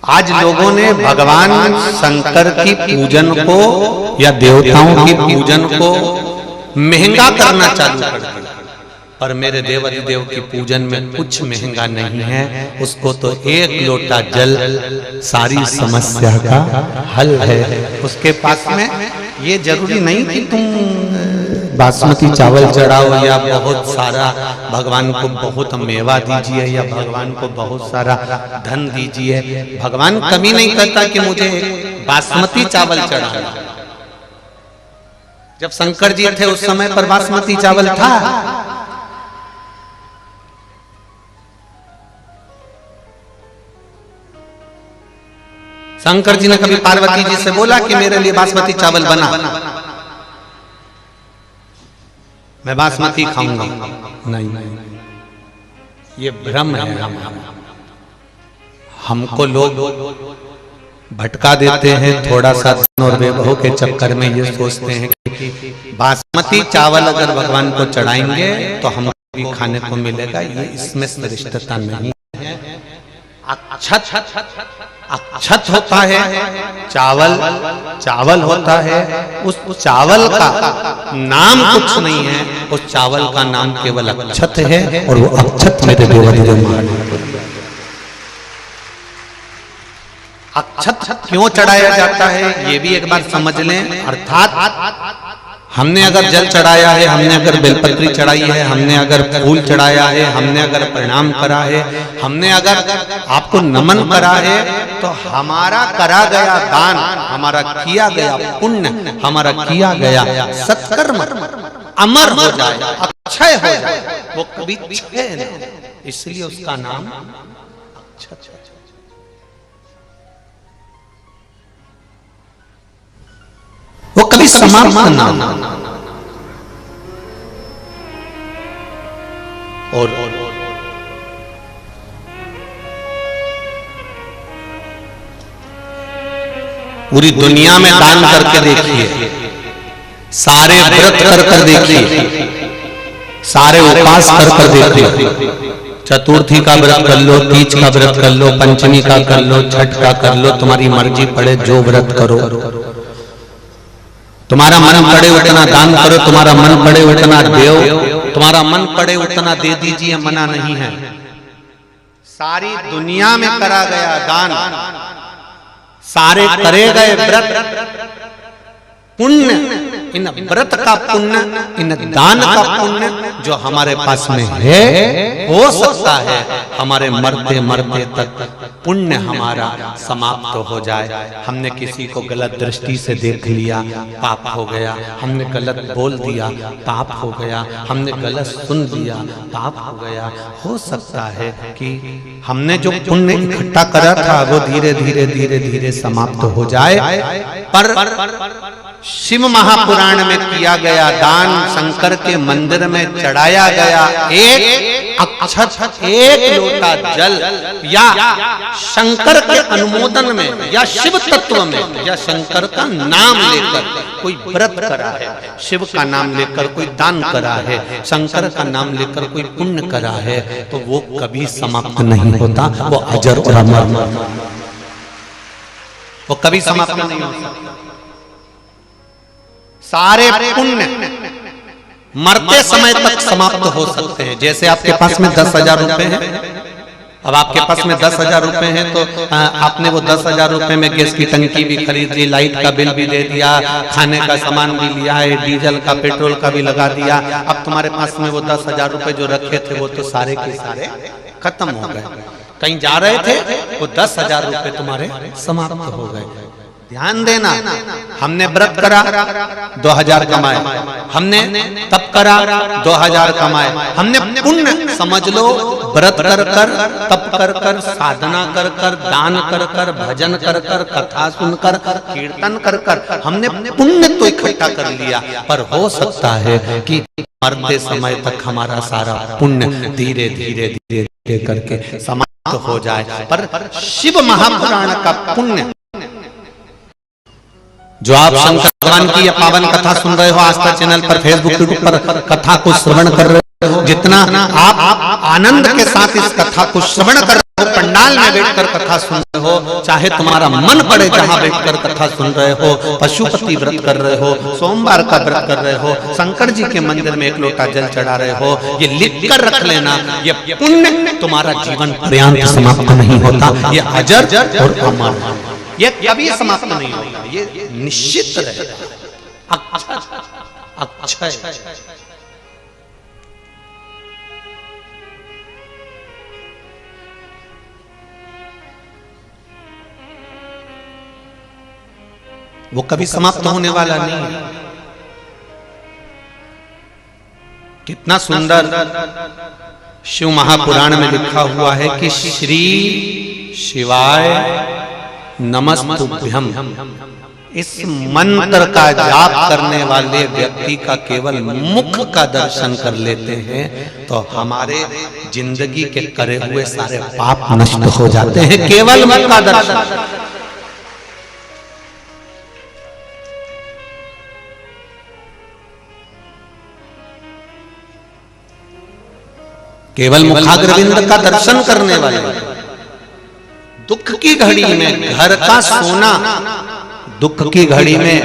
आज लोगों ने भगवान शंकर की पूजन को या देवताओं की पूजन को महंगा करना चालू कर दिया, पर मेरे देवाधिदेव की पूजन में कुछ महंगा नहीं है। उसको तो एक लोटा जल सारी समस्या का हल है। उसके पास में ये जरूरी नहीं कि तुम बासमती चावल चढ़ाओ या बहुत सारा भगवान को बहुत मेवा दीजिए या भगवान को बहुत सारा धन दीजिए। भगवान कमी नहीं करता कि मुझे बासमती चावल चढ़ाना। जब शंकर जी थे उस समय पर बासमती चावल था। शंकर जी ने कभी पार्वती जी से बोला कि मेरे लिए बासमती चावल बना, मैं बासमती खाऊंगा? नहीं, ये भ्रम है। हमको लोग भटका देते हैं थोड़ा सा और वैभव के चक्कर में। ये सोचते हैं कि बासमती चावल अगर भगवान को चढ़ाएंगे तो हमको भी खाने को मिलेगा। ये इसमें श्रेष्ठता नहीं है। अक्षत होता है, चावल होता है। उस चावल का नाम कुछ नहीं है, उस चावल का नाम केवल अक्षत है। और वो अक्षत मेरे देवाधिदेव अक्षत क्यों चढ़ाया जाता है ये भी एक बार समझ लें। अर्थात हमने अगर जल चढ़ाया है, हमने अगर बेलपत्री चढ़ाई है, हमने अगर फूल चढ़ाया है, हमने अगर प्रणाम करा है, हमने अगर आपको नमन करा है, तो हमारा करा गया दान, हमारा किया गया पुण्य, हमारा किया गया सत्कर्म अमर हो जाए, अक्षय हो जाए। वो कभी क्षय नहीं, इसलिए उसका नाम अक्षत। वो कभी समाप्त ना और पूरी दुनिया में दान करके देखिए, सारे व्रत कर देखिए, सारे उपवास कर देखिए। चतुर्थी का व्रत कर लो, तीज का व्रत कर लो, पंचमी का कर लो, छठ का कर लो, तुम्हारी मर्जी पड़े जो व्रत करो। तुम्हारा मन पड़े उतना दान करो, तुम्हारा मन पड़े उतना देव, तुम्हारा मन पड़े उतना दे दीजिए, मना नहीं है। सारी दुनिया में करा गया दान, सारे करे गए व्रत पुण्य, इन व्रत का पुण्य, इन दान का पुण्य जो हमारे पास में है, हो सकता है हमारे मरते मरते तक पुण्य हमारा समाप्त हो जाए। हमने किसी को गलत दृष्टि से देख लिया, पाप हो गया। हमने गलत बोल दिया, पाप हो गया। हमने गलत सुन लिया, पाप हो गया। हो सकता है कि हमने जो पुण्य इकट्ठा करा था वो धीरे धीरे धीरे धीरे समाप्त हो जाए। पर शिव महापुराण में किया गया दान, शंकर के मंदिर में चढ़ाया गया एक अक्षत, एक लोटा जल, या शंकर के अनुमोदन में या शिव तत्व में या शंकर का नाम लेकर कोई व्रत करा है, शिव का नाम लेकर कोई दान करा है, शंकर का नाम लेकर कोई पुण्य करा है, तो वो कभी समाप्त नहीं होता। वो अजर और अमर, वो कभी समाप्त नहीं होता। सारे पुण्य मरते समय तक समाप्त हो सकते हैं। जैसे आपके पास में 10,000 रुपए हैं, अब आपके पास में 10,000 रुपए हैं, तो आपने वो 10,000 रुपए में गैस की टंकी भी खरीद ली, लाइट का बिल भी दे दिया, खाने का सामान भी लिया है, डीजल का पेट्रोल का भी लगा दिया। अब तुम्हारे पास में वो 10,000 रुपए जो रखे थे वो तो सारे के सारे खत्म हो गए। कहीं जा रहे थे, वो 10,000 रुपए तुम्हारे समाप्त हो गए। ध्यान देना, हमने व्रत करा 2,000 कमाए, हमने तप करा 2,000 कमाए, हमने पुण्य समझ लो व्रत कर कर, तप कर कर, साधना कर कर, दान कर कर, भजन कर कर, कथा सुनकर, कीर्तन कर कर, हमने पुण्य तो इकट्ठा कर लिया। पर हो सकता है कि मरते समय तक हमारा सारा पुण्य धीरे धीरे धीरे धीरे करके समाप्त हो जाए। पर शिव महापुराण का पुण्य जो आप शंकर भगवान की यह पावन कथा सुन रहे हो, आस्था चैनल पर, फेसबुक, यूट्यूब पर कथा को श्रवण कर रहे हो, जितना आप आनंद के साथ इस कथा को श्रवण कर रहे हो, पंडाल पंडाल में बैठकर कथा सुन रहे हो, चाहे तुम्हारा मन पड़े जहां बैठकर कथा सुन रहे हो, पशुपति व्रत कर रहे हो, सोमवार का व्रत कर रहे हो, शंकर जी के मंदिर में एक लोटा जल चढ़ा रहे हो, ये लिख कर रख लेना, ये पुण्य तुम्हारा जीवन पर्यंत समाप्त नहीं होता, ये अजर और अमर, ये कभी समाप्त नहीं होगा, ये निश्चित रहेगा। अक्षय वो कभी समाप्त होने वाला नहीं है। कितना सुंदर शिव महापुराण में लिखा हुआ है कि श्री शिवाय नमस्तुभ्यम, इस मंत्र का जाप करने वाले व्यक्ति का केवल मुख का दर्शन कर लेते हैं तो हमारे जिंदगी के करे हुए सारे पाप नष्ट हो जाते हैं, केवल मुख का दर्शन। केवल मुखाग्रविंद का दर्शन करने वाले, दुख की घड़ी में घर का सोना, दुख की घड़ी में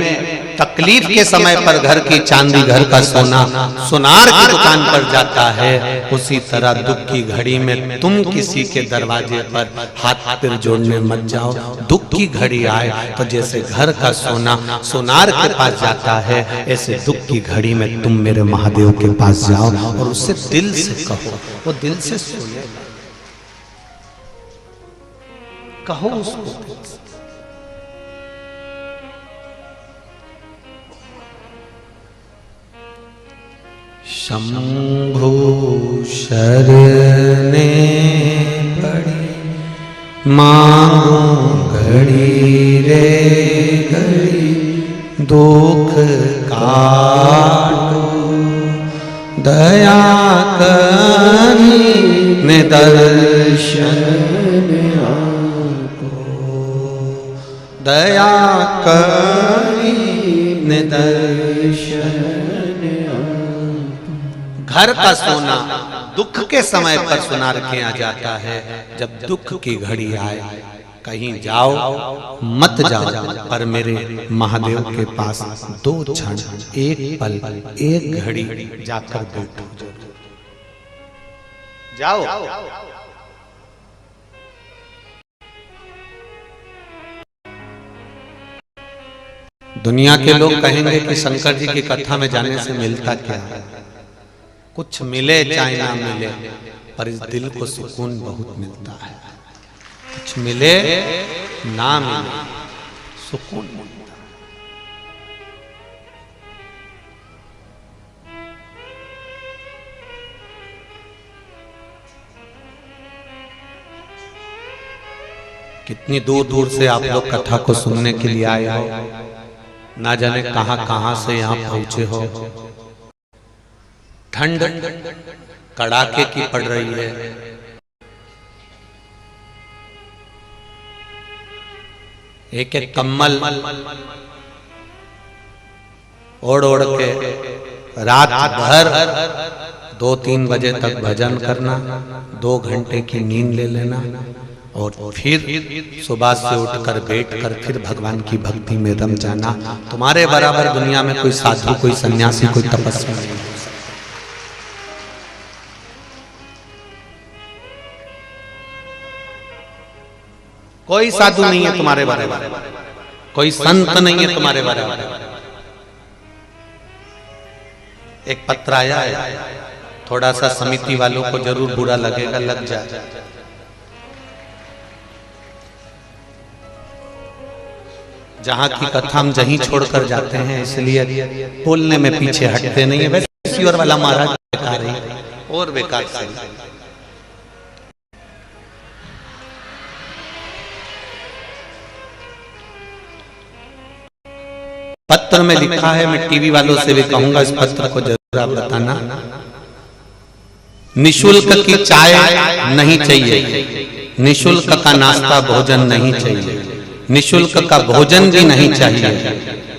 तकलीफ के समय पर घर की चांदी, घर का सोना सुनार की दुकान पर जाता है, उसी तरह दुख की घड़ी में तुम किसी के दरवाजे पर हाथ पैर जोड़ने मत जाओ। दुख की घड़ी आए तो जैसे घर का सोना सुनार के पास जाता है, ऐसे दुख की घड़ी में तुम मेरे महादेव के पास जाओ और उससे दिल से कहो, वो दिल से सुने, कहो उसको। शंभु शरणे पड़ी मांगो घड़ी रे घड़ी, दुख काटो दया करी ने दर्शन आपको, दया करी ने दर्शन। घर का सोना दुख के समय पर सुनार के आ जाता है, जब दुख की घड़ी आए कहीं जाओ मत जाओ, पर मेरे महादेव के पास 2 क्षण, 1 पल, 1 घड़ी जाकर बैठो, जाओ। दुनिया के लोग कहेंगे कि शंकर जी की कथा में जाने से मिलता क्या है? कुछ मिले चाहे ना मिले, पर इस दिल को सुकून बहुत मिलता है। कुछ मिले ना मिले, सुकून मिलता है। कितनी दूर दूर से आप लोग कथा को सुनने के लिए आए हो, ना जाने कहां कहां से यहां पहुंचे हो। ठंड कड़ाके की पड़ रही है, एक एक कम्बल ओढ़ ओढ़ के रात भर 2-3 बजे तक भजन करना, 2 घंटे की नींद ले लेना और फिर सुबह से उठकर बैठकर फिर भगवान की भक्ति में रम जाना। तुम्हारे बराबर दुनिया में कोई साधु, कोई सन्यासी, कोई तपस्वी नहीं। कोई साधु नहीं है तुम्हारे बराबर, कोई संत नहीं है तुम्हारे बराबर। एक पत्र आया है, थोड़ा सा समिति वालों को जरूर बुरा लगेगा, लग जाए। जहां की कथा हम जहीं छोड़कर जाते हैं, इसलिए बोलने में पीछे हटते नहीं है। वैसे और वाला महाराज बेकार है और बेकार से। पत्र में लिखा है, मैं टीवी वालों से भी कहूंगा इस पत्र को जरूर आप बताना, निशुल्क की चाय नहीं चाहिए, निशुल्क का नाश्ता भोजन नहीं चाहिए, निशुल्क का भोजन भी नहीं चाहिए,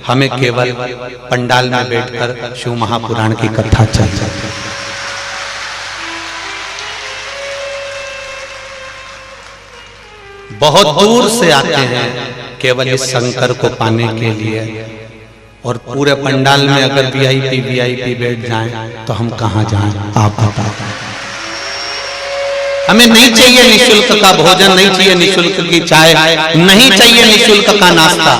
हमें केवल पंडाल में बैठकर शिव महापुराण की कथा चाहिए। बहुत दूर से आते हैं केवल इस शंकर को पाने के लिए। और पूरे पंडाल में अगर वीआईपी बैठ जाएं तो हम कहां जाएं? आप बताओ। हमें नहीं चाहिए निशुल्क का भोजन, नहीं चाहिए निशुल्क की चाय, नहीं चाहिए निशुल्क का नाश्ता।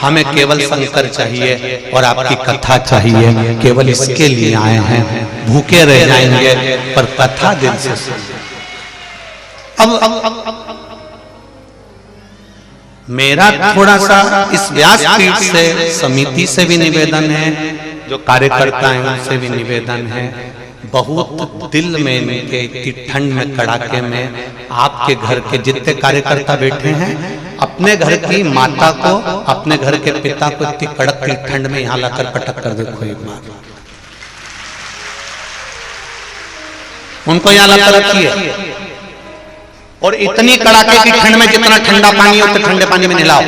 हमें केवल शंकर चाहिए और आपकी कथा चाहिए। केवल इसके लिए आए हैं, भूखे रह जाएंगे पर कथा दिल से सुन। अब मेरा थोड़ा सा इस व्यासपीठ से समिति से भी निवेदन है, जो कार्यकर्ता हैं उनसे भी निवेदन है, बहुत दिल में इनके इतनी ठंड में कड़ाके में आपके घर के जितने कार्यकर्ता बैठे हैं, अपने घर की माता को, अपने घर के पिता को इतनी कड़क की ठंड में यहां लाकर पटक कर देखो एक बार। उनको यहां लाकर रखिए और इतनी कड़ाके की ठंड में जितना ठंडा पानी हो उतने ठंडे पानी में नहलाओ।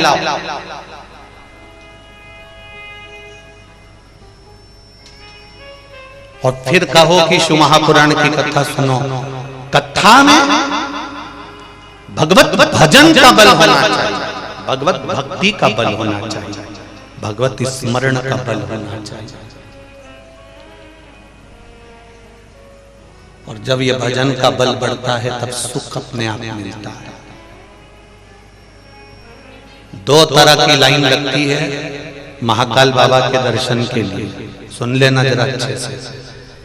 और फिर कहो कि शिव महापुराण की कथा सुनो। कथा में भगवत भजन का बल होना चाहिए, भगवत भक्ति का बल होना चाहिए, भगवत स्मरण का बल होना चाहिए। और जब यह भजन का बल बढ़ता है तब सुख अपने आप मिलता है। दो तरह की लाइन लगती है महाकाल बाबा के दर्शन के लिए, सुन लेना जरा अच्छे से।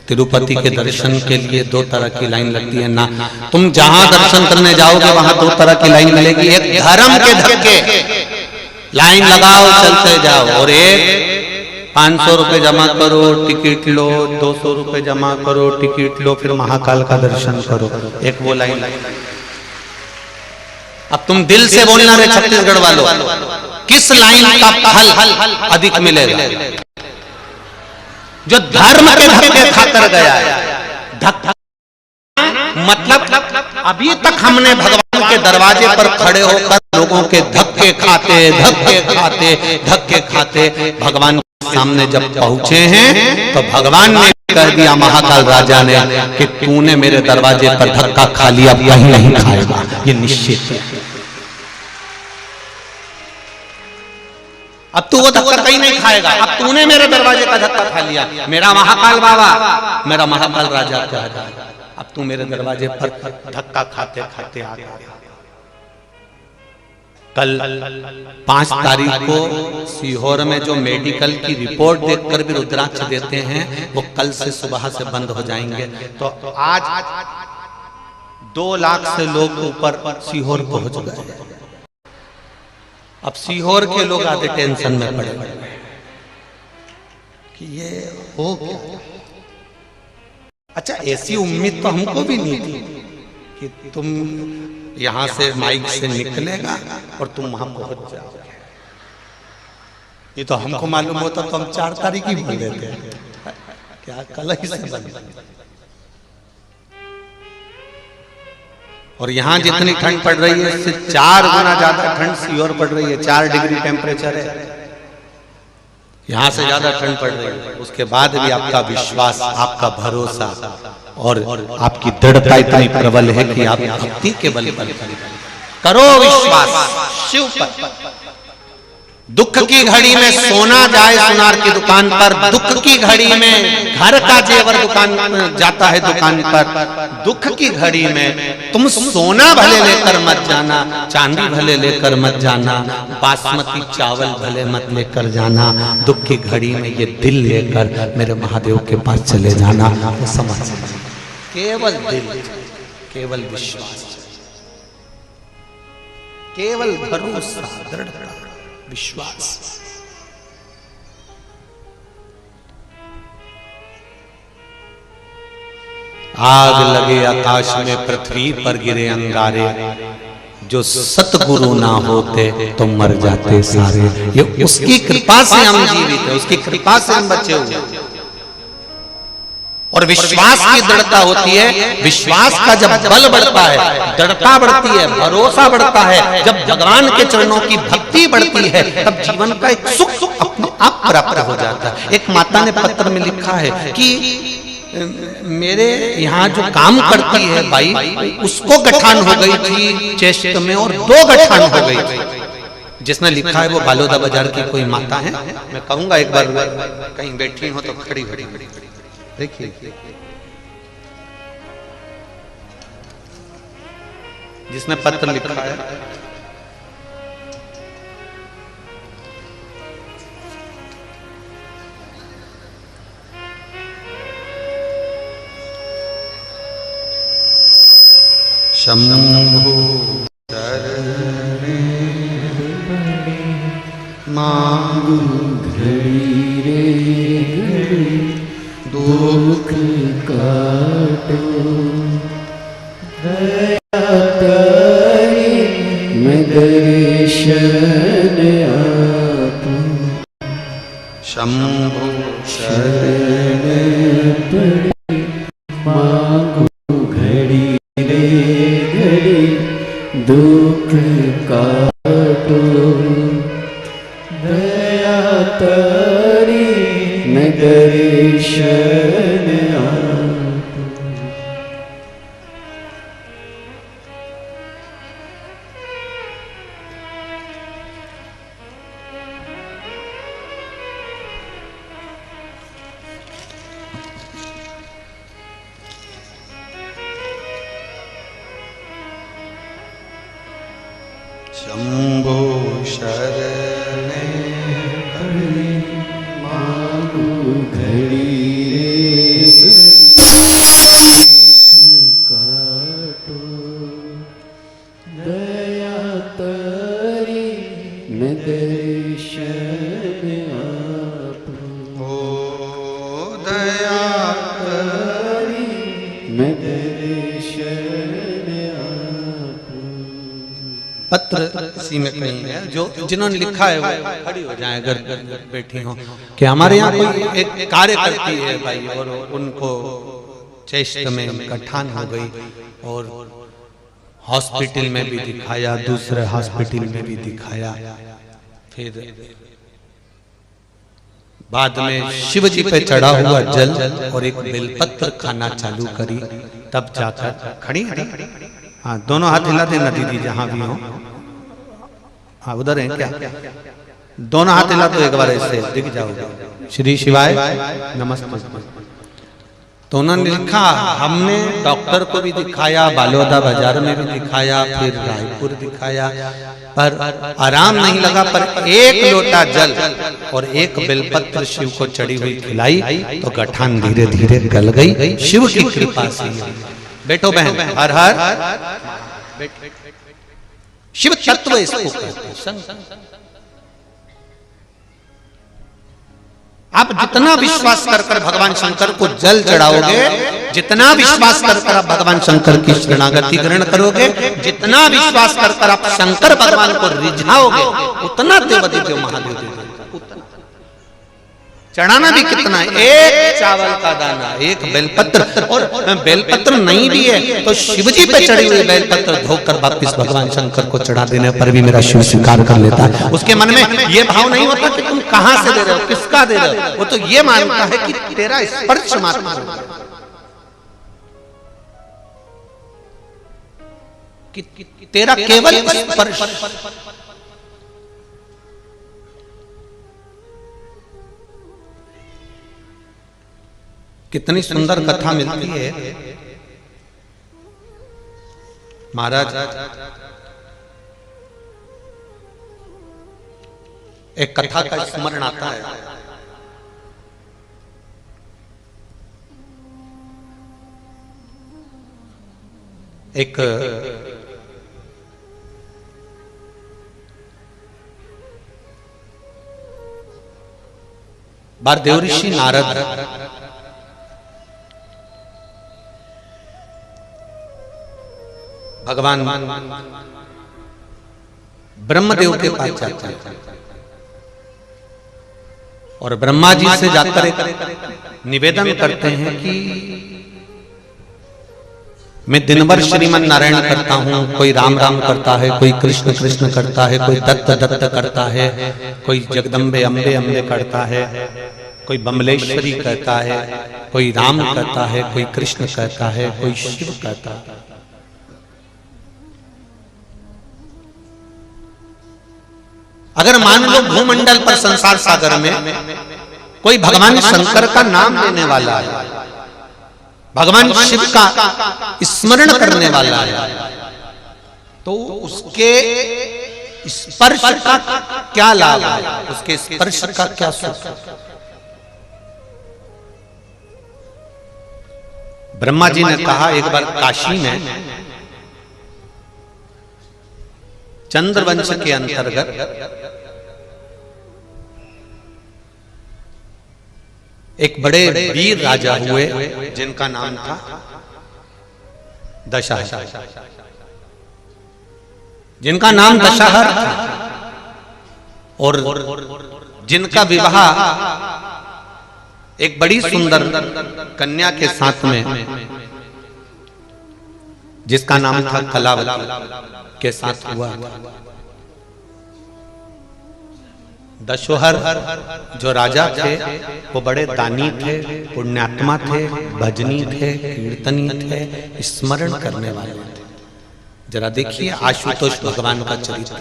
तिरुपति के दर्शन के लिए दो तरह की लाइन लगती है ना। तुम जहां दर्शन करने जाओगे वहां दो तरह की लाइन मिलेगी। एक धर्म के धक्के, लाइन लगाओ चलते जाओ, और एक 500 रुपए जमा करो टिकट लो, 200 रुपए जमा करो टिकट लो, फिर महाकाल का दर्शन करो। एक वो लाइन। अब तुम दिल से बोलना रे छत्तीसगढ़ वालों, किस लाइन का फल अधिक मिलेगा? जो धर्म के धक्के खाकर गया है। मतलब अभी तक हमने भगवान के दरवाजे पर खड़े होकर लोगों के धक्के खाते भगवान के सामने जब पहुंचे हैं तो भगवान ने कह दिया, महाकाल राजा ने, कि तूने मेरे दरवाजे पर धक्का खा लिया, अब कहीं नहीं खाएगा, ये निश्चित है। अब तू वो धक्का कहीं नहीं खाएगा, अब तूने मेरे दरवाजे का धक्का खा लिया। मेरा महाकाल बाबा, मेरा महाकाल राजा कह रहा है, अब तू मेरे दरवाजे पर धक्का खाते खाते आ गया। कल 5 तारीख को सीहोर में जो मेडिकल की रिपोर्ट देखकर भी रुद्राक्ष देते हैं, वो कल से सुबह से बंद हो जाएंगे। तो आज 2 लाख से लोग ऊपर सीहोर पहुंच गए। अब सीहोर के लोग आधे टेंशन में पड़े कि ये हो क्या। अच्छा, ऐसी उम्मीद तो हमको भी नहीं थी कि तुम यहां से माइक से निकलेगा और तुम वहां पहुंच जाओगे। ये तो हमको मालूम होता तो हम 4 तारीख ही बोल देते हैं, क्या कल ही से बंद। और यहाँ जितनी ठंड पड़ रही है इससे 4 गुना ज्यादा ठंड सीहोर पड़ रही है। 4 डिग्री टेम्परेचर है, यहाँ से ज्यादा ठंड पड़ रही है। उसके बाद भी आपका विश्वास, आपका भरोसा और आपकी दृढ़ता इतनी प्रबल है कि आप भक्ति के बल पर करो विश्वास शिव पर। दुख की घड़ी में सोना जाए सुनार की दुकान पर, दुख की घड़ी में घर का जेवर दुकान जाता है दुकान पर। दुख की घड़ी में तुम सोना भले लेकर मत जाना, चांदी भले लेकर मत जाना, बासमती चावल भले मत लेकर जाना। दुख की घड़ी में ये दिल लेकर मेरे महादेव के पास चले जाना। तो समझ, केवल दिल, केवल विश्वास, केवल भरोसा, दृढ़ता, विश्वास। आग लगे आकाश में, पृथ्वी पर गिरे अंगारे, जो सतगुरु ना होते तो मर जाते सारे। ये उसकी कृपा से हम जीवित हैं, उसकी कृपा से हम बचे हुए। और विश्वास की दृढ़ता होती है, विश्वास का जब बल बढ़ता है, दृढ़ता बढ़ती है, भरोसा बढ़ता है, जब भगवान के चरणों की भक्ति बढ़ती है, तब जीवन का एक सुख अपने आप प्राप्त हो जाता है। एक माता ने पत्र में लिखा है कि मेरे यहाँ जो काम करती है बाई, उसको गठान हो गई थी चेस्ट में और 2 गठान हो गई थी। जिसने लिखा है वो बालोदा बाजार की कोई माता है, मैं कहूंगा एक बार कहीं बैठी हो तो खड़ी खड़ी देखिए, जिसने पत्र लिखा है। शंभो शरणे मांगू घड़ी रे घड़ी, दुख काटो दया करी, मैं दर्शन आपो। शंभो शरणे पड़ी मांगू घड़ी रे घड़ी, दुख काटो दया करी, मैं दर्शन आपो। शंभो शरणे पड़ी मांगू घड़ी रे काटो दया करी, मैं दर्शन आपो। ओ दया करी, मैं दर्शन आपो। पत्र इसी में कहीं है, जो जिन्होंने लिखा है वो खड़ी हो जाए अगर बैठी हो, कि हमारे यहाँ कोई एक कार्य करती है भाई, और उनको चेस्ट में गठान हो गई और हॉस्पिटल में भी दिखाया, दूसरे हॉस्पिटल में भी दिखाया, फिर बाद में शिव जी पे चढ़ा हुआ जल और एक बेलपत्र खाना चालू करी, तब जाकर खड़ी। हाँ, दोनों हाथ हिला देना दीदी जहां भी हो। हाँ, उधर है क्या? दोनों हाथ हिला तो एक बार ऐसे दिख जाओगे। श्री शिवाय नमस्ते। तो उन्होंने लिखा, हमने डॉक्टर को भी दिखाया, बालोदा बाजार में भी दिखाया, फिर रायपुर दिखाया, पर आराम नहीं लगा। पर एक लोटा जल और एक बेलपत्र शिव को चढ़ी हुई खिलाई तो गठान धीरे धीरे गल गई, शिव की कृपा से। बैठो बहन, हर हर। शिव तत्व इसको कहते हैं। आप जितना विश्वास कर कर भगवान शंकर को जल चढ़ाओगे, जितना विश्वास कर कर आप भगवान शंकर की शरणागति ग्रहण करोगे, जितना विश्वास कर कर आप शंकर भगवान को रिझाओगे, उतना देव महादेव चढ़ाना भी कितना है, एक चावल का दाना, एक बेलपत्र। और बेलपत्र नहीं भी है तो शिवजी पे चढ़ी हुई बेलपत्र धोकर वापिस भगवान शंकर को चढ़ा देने पर भी मेरा शिव स्वीकार कर लेता है। उसके मन में ये भाव नहीं होता कि तुम कहां से दे रहे हो, किसका दे रहे हो, वो तो ये मानता है कि तेरा स्पर्श मात्र, कि तेरा केवल स्पर्श। कितनी सुंदर कथा मिलती है महाराज। एक कथा का स्मरण आता है। एक बार देवऋषि नारद भगवान ब्रह्मदेव के पास जाते हैं और ब्रह्मा जी से जाकर एक निवेदन करते हैं कि मैं दिन भर श्रीमन नारायण करता हूँ, कोई राम राम करता है, कोई कृष्ण कृष्ण करता है, कोई दत्त दत्त करता है, कोई जगदम्बे अम्बे अम्बे करता है, कोई बमलेश्वरी कहता है, कोई राम कहता है, कोई कृष्ण कहता है, कोई शिव कहता है। अगर मान लो भूमंडल पर संसार सागर में कोई भगवान शंकर का नाम लेने वाला है, भगवान शिव का स्मरण करने वाला है, तो उसके स्पर्श का क्या लाभ है, उसके स्पर्श का क्या सुख। ब्रह्मा जी ने कहा एक बार काशी में चंद्रवंश के अंतर्गत एक बड़े वीर राजा हुए जिनका नाम था दशहर, जिनका नाम दशहर था, और जिनका विवाह एक बड़ी सुंदर कन्या के साथ में, जिसका नाम था कलावती, के साथ हुआ। दशहर जो राजा थे वो बड़े दानी थे, पुण्यात्मा थे, भजनी थे, कीर्तनी थे, स्मरण करने वाले थे। जरा देखिए आशुतोष भगवान का चरित्र।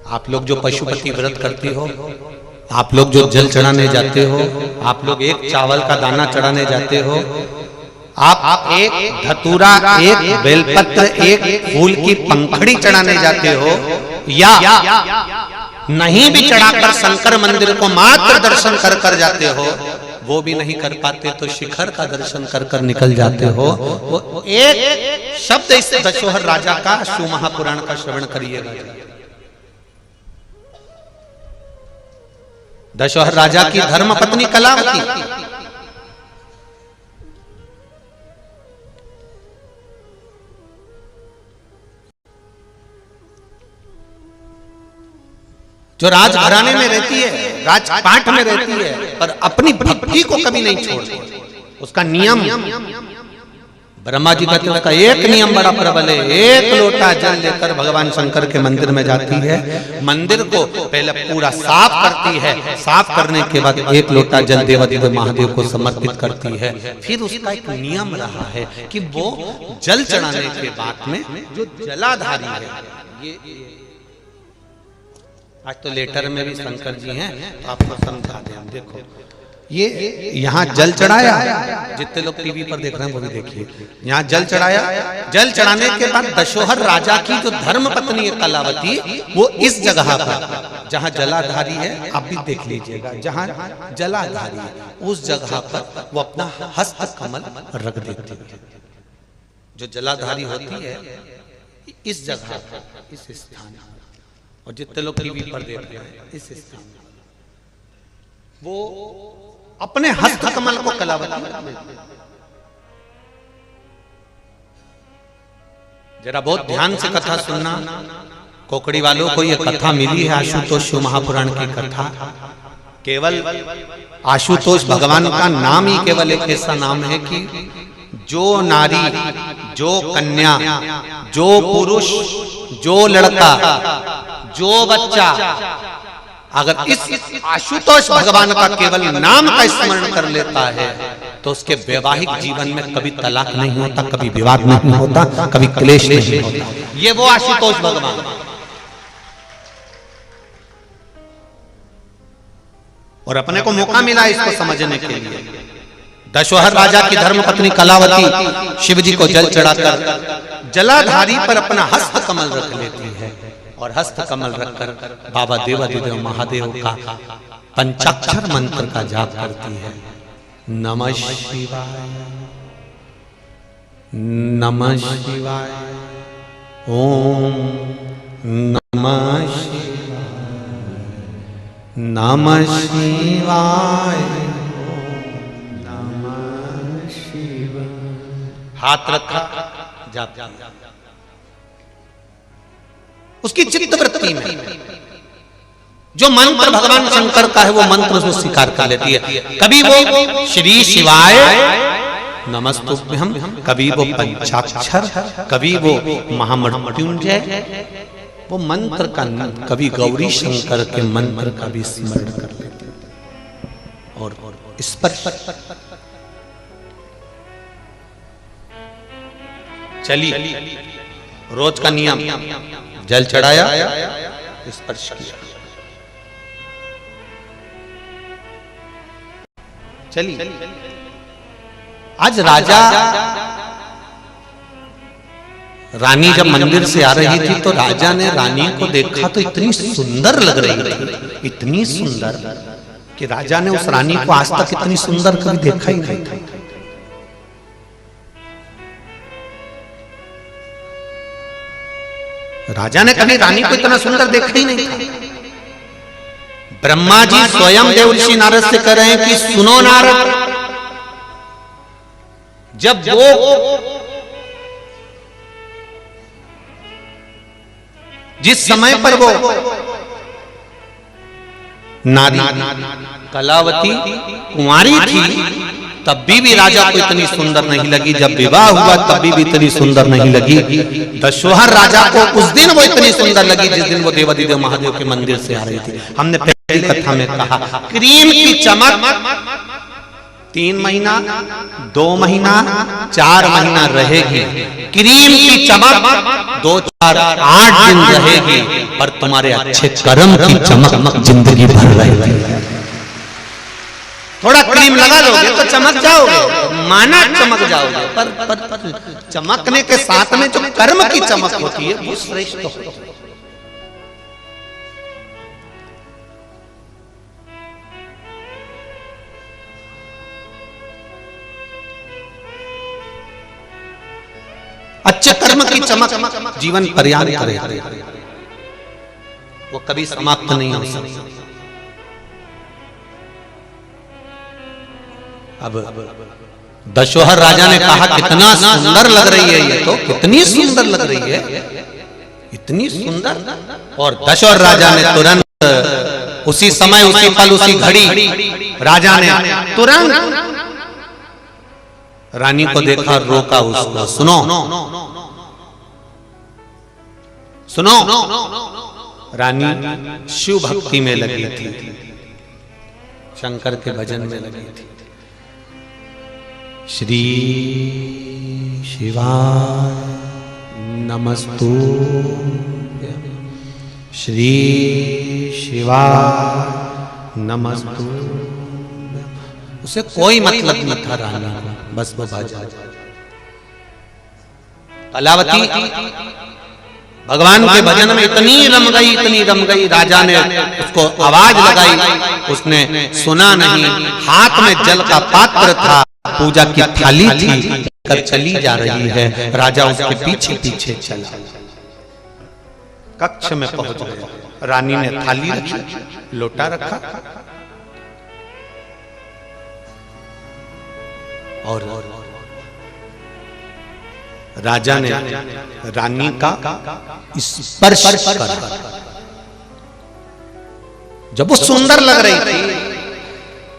आप लोग जो पशुपति व्रत करती हो, आप लोग जो जल चढ़ाने जाते हो, आप लोग एक चावल का दाना चढ़ाने जाते हो, आप एक धतूरा, एक बेलपत्र, एक फूल की पंखड़ी चढ़ाने जाते हो, या नहीं भी चढ़ाकर शंकर मंदिर को मात्र दर्शन कर कर जाते हो, वो भी नहीं कर पाते तो शिखर का दर्शन कर कर निकल जाते हो। वो एक शब्द इस दशहर राजा का शिव महापुराण का श्रवण करिएगा। दशहर राजा की धर्म पत्नी कलावती, जो राजघराने में रहती है, राजपाट में रहती है, पर अपनी भक्ति को कभी नहीं छोड़ती। उसका नियम, ब्रह्मा जी कहते हैं उसका एक नियम बड़ा प्रबल है। एक लोटा जल लेकर भगवान शंकर के मंदिर में जाती है, मंदिर को पहले पूरा साफ करती है, साफ करने के बाद एक लोटा जल देवाधिदेव महादेव को समर्पित करती है। फिर उसका एक नियम रहा है कि वो जल चढ़ाने के बाद में जो जलाधारी है, ये आज तो लेटर में भी शंकर जी हैं तो आपको समझा दें। देखो ये यहाँ जल चढ़ाया, जितने लोग टीवी पर देख रहे हैं वो भी देखिए, यहाँ जल चढ़ाया। जल चढ़ाने के बाद दशहर राजा की जो धर्म पत्नी है कलावती, वो इस जगह पर जहाँ जलाधारी है, आप भी देख लीजिएगा, जहाँ जलाधारी है उस जगह पर वो अपना हस्त कमल रख देती है। जो जलाधारी होती है इस जगह पर, इस स्थान, और जितने लोग टीवी पर देख रहे हैं इस स्थान, वो अपने हस्त कमल को कलावती। जरा बहुत ध्यान से कथा सुनना। कोकड़ी वालों को ये कथा मिली है आशुतोष शिव महापुराण की कथा। केवल आशुतोष भगवान का नाम ही केवल एक ऐसा नाम है कि जो नारी, जो कन्या, जो पुरुष, जो लड़का, जो बच्चा अगर इस आशुतोष भगवान का केवल नाम का स्मरण कर लेता है तो उसके वैवाहिक जीवन में कभी तलाक नहीं होता, कभी विवाद नहीं होता, कभी क्लेश नहीं होता। ये वो आशुतोष भगवान। और अपने को मौका मिला इसको समझने के लिए। दशहर राजा की धर्मपत्नी कलावती शिव जी को जल चढ़ाकर जलाधारी पर अपना हस्त कमल रख लेती है, और हस्त कमल रखकर बाबा देवाधिदेव महादेव का पंचाक्षर मंत्र का जाप करती है। नमः शिवाय, नमः शिवाय, ओम नमः शिवाय, नमः शिवाय, नमः शिवाय। हाथ रखा, जाप। उसकी चित्त वृत्ति में जो मंत्र भगवान शंकर का है वो मंत्र उसको स्वीकार कर लेती है। कभी वो श्री शिवाय नमस्तुभ्यं, कभी वो पंचाक्षर, कभी वो महामृत्युंजय, वो मंत्र का, कभी गौरी शंकर के मंत्र का भी स्मरण कर लेती है। स्पर्श। चली, रोज का नियम, जल चढ़ाया, स्पर्श किया, चली। आज राजा रानी जब मंदिर से आ रही थी तो राजा ने रानी को देखा तो इतनी सुंदर लग रही थी, इतनी सुंदर कि राजा ने उस रानी को आज तक इतनी सुंदर कभी देखा ही नहीं था। राजा ने कभी रानी को इतना सुंदर देखा ही नहीं था। ब्रह्मा जी स्वयं देवर्षि नारद से कह रहे हैं कि सुनो नारद, जब वो जिस समय पर वो नारी कलावती कुंवारी थी तब भी राजा को इतनी सुंदर नहीं लगी, जब विवाह हुआ तब भी इतनी सुंदर नहीं लगी। दशोहर राजा को उस दिन वो इतनी सुंदर लगी जिस दिन वो देवाधिदेव महादेव के मंदिर से आ रही थी। हमने पहली कथा में कहा क्रीम की चमक 3 महीना, 2 महीना, 4 महीना रहेगी। क्रीम की चमक 2, 4, 8 दिन रहेगी, पर तुम्हारे अच्छे कर्म की चमक जिंदगी भर रहेगी। थोड़ा क्रीम लगा लोगे तो चमक जाओगे, माना चमक जाओगे, पर चमकने के साथ में जो कर्म की चमक होती है वो श्रेष्ठ होती है। अच्छे कर्म की चमक जीवन पर्याप्त करे, वो कभी समाप्त नहीं हो सकती। अब दशोहर राजा ने कहा कितना सुंदर लग रही है ये, तो कितनी सुंदर लग रही है, इतनी सुंदर। और दशोहर राजा ने तुरंत उसी समय, उसी पल, उसी घड़ी राजा ने तुरंत रानी को देखा, रोका उसको, सुनो सुनो। रानी शिव भक्ति में लगी थी, शंकर के भजन में लगी थी। श्री शिवाय नमस्तुभ्यं, श्री शिवाय नमस्तुभ्यं। उसे कोई मतलब नहीं था रानी को, बस वो बाजा। कलावती भगवान के भजन में इतनी रम गई, इतनी रम गई, राजा ने उसको आवाज लगाई, उसने सुना नहीं। हाथ में जल का पात्र था, पूजा की थाली थी, कर चली जा रही है। राजा उसके पीछे पीछे चला, कक्ष में पहुंच गया। रानी ने थाली रखी, लोटा रखा और राजा ने रानी का स्पर्श कर, जब वो सुंदर लग रही थी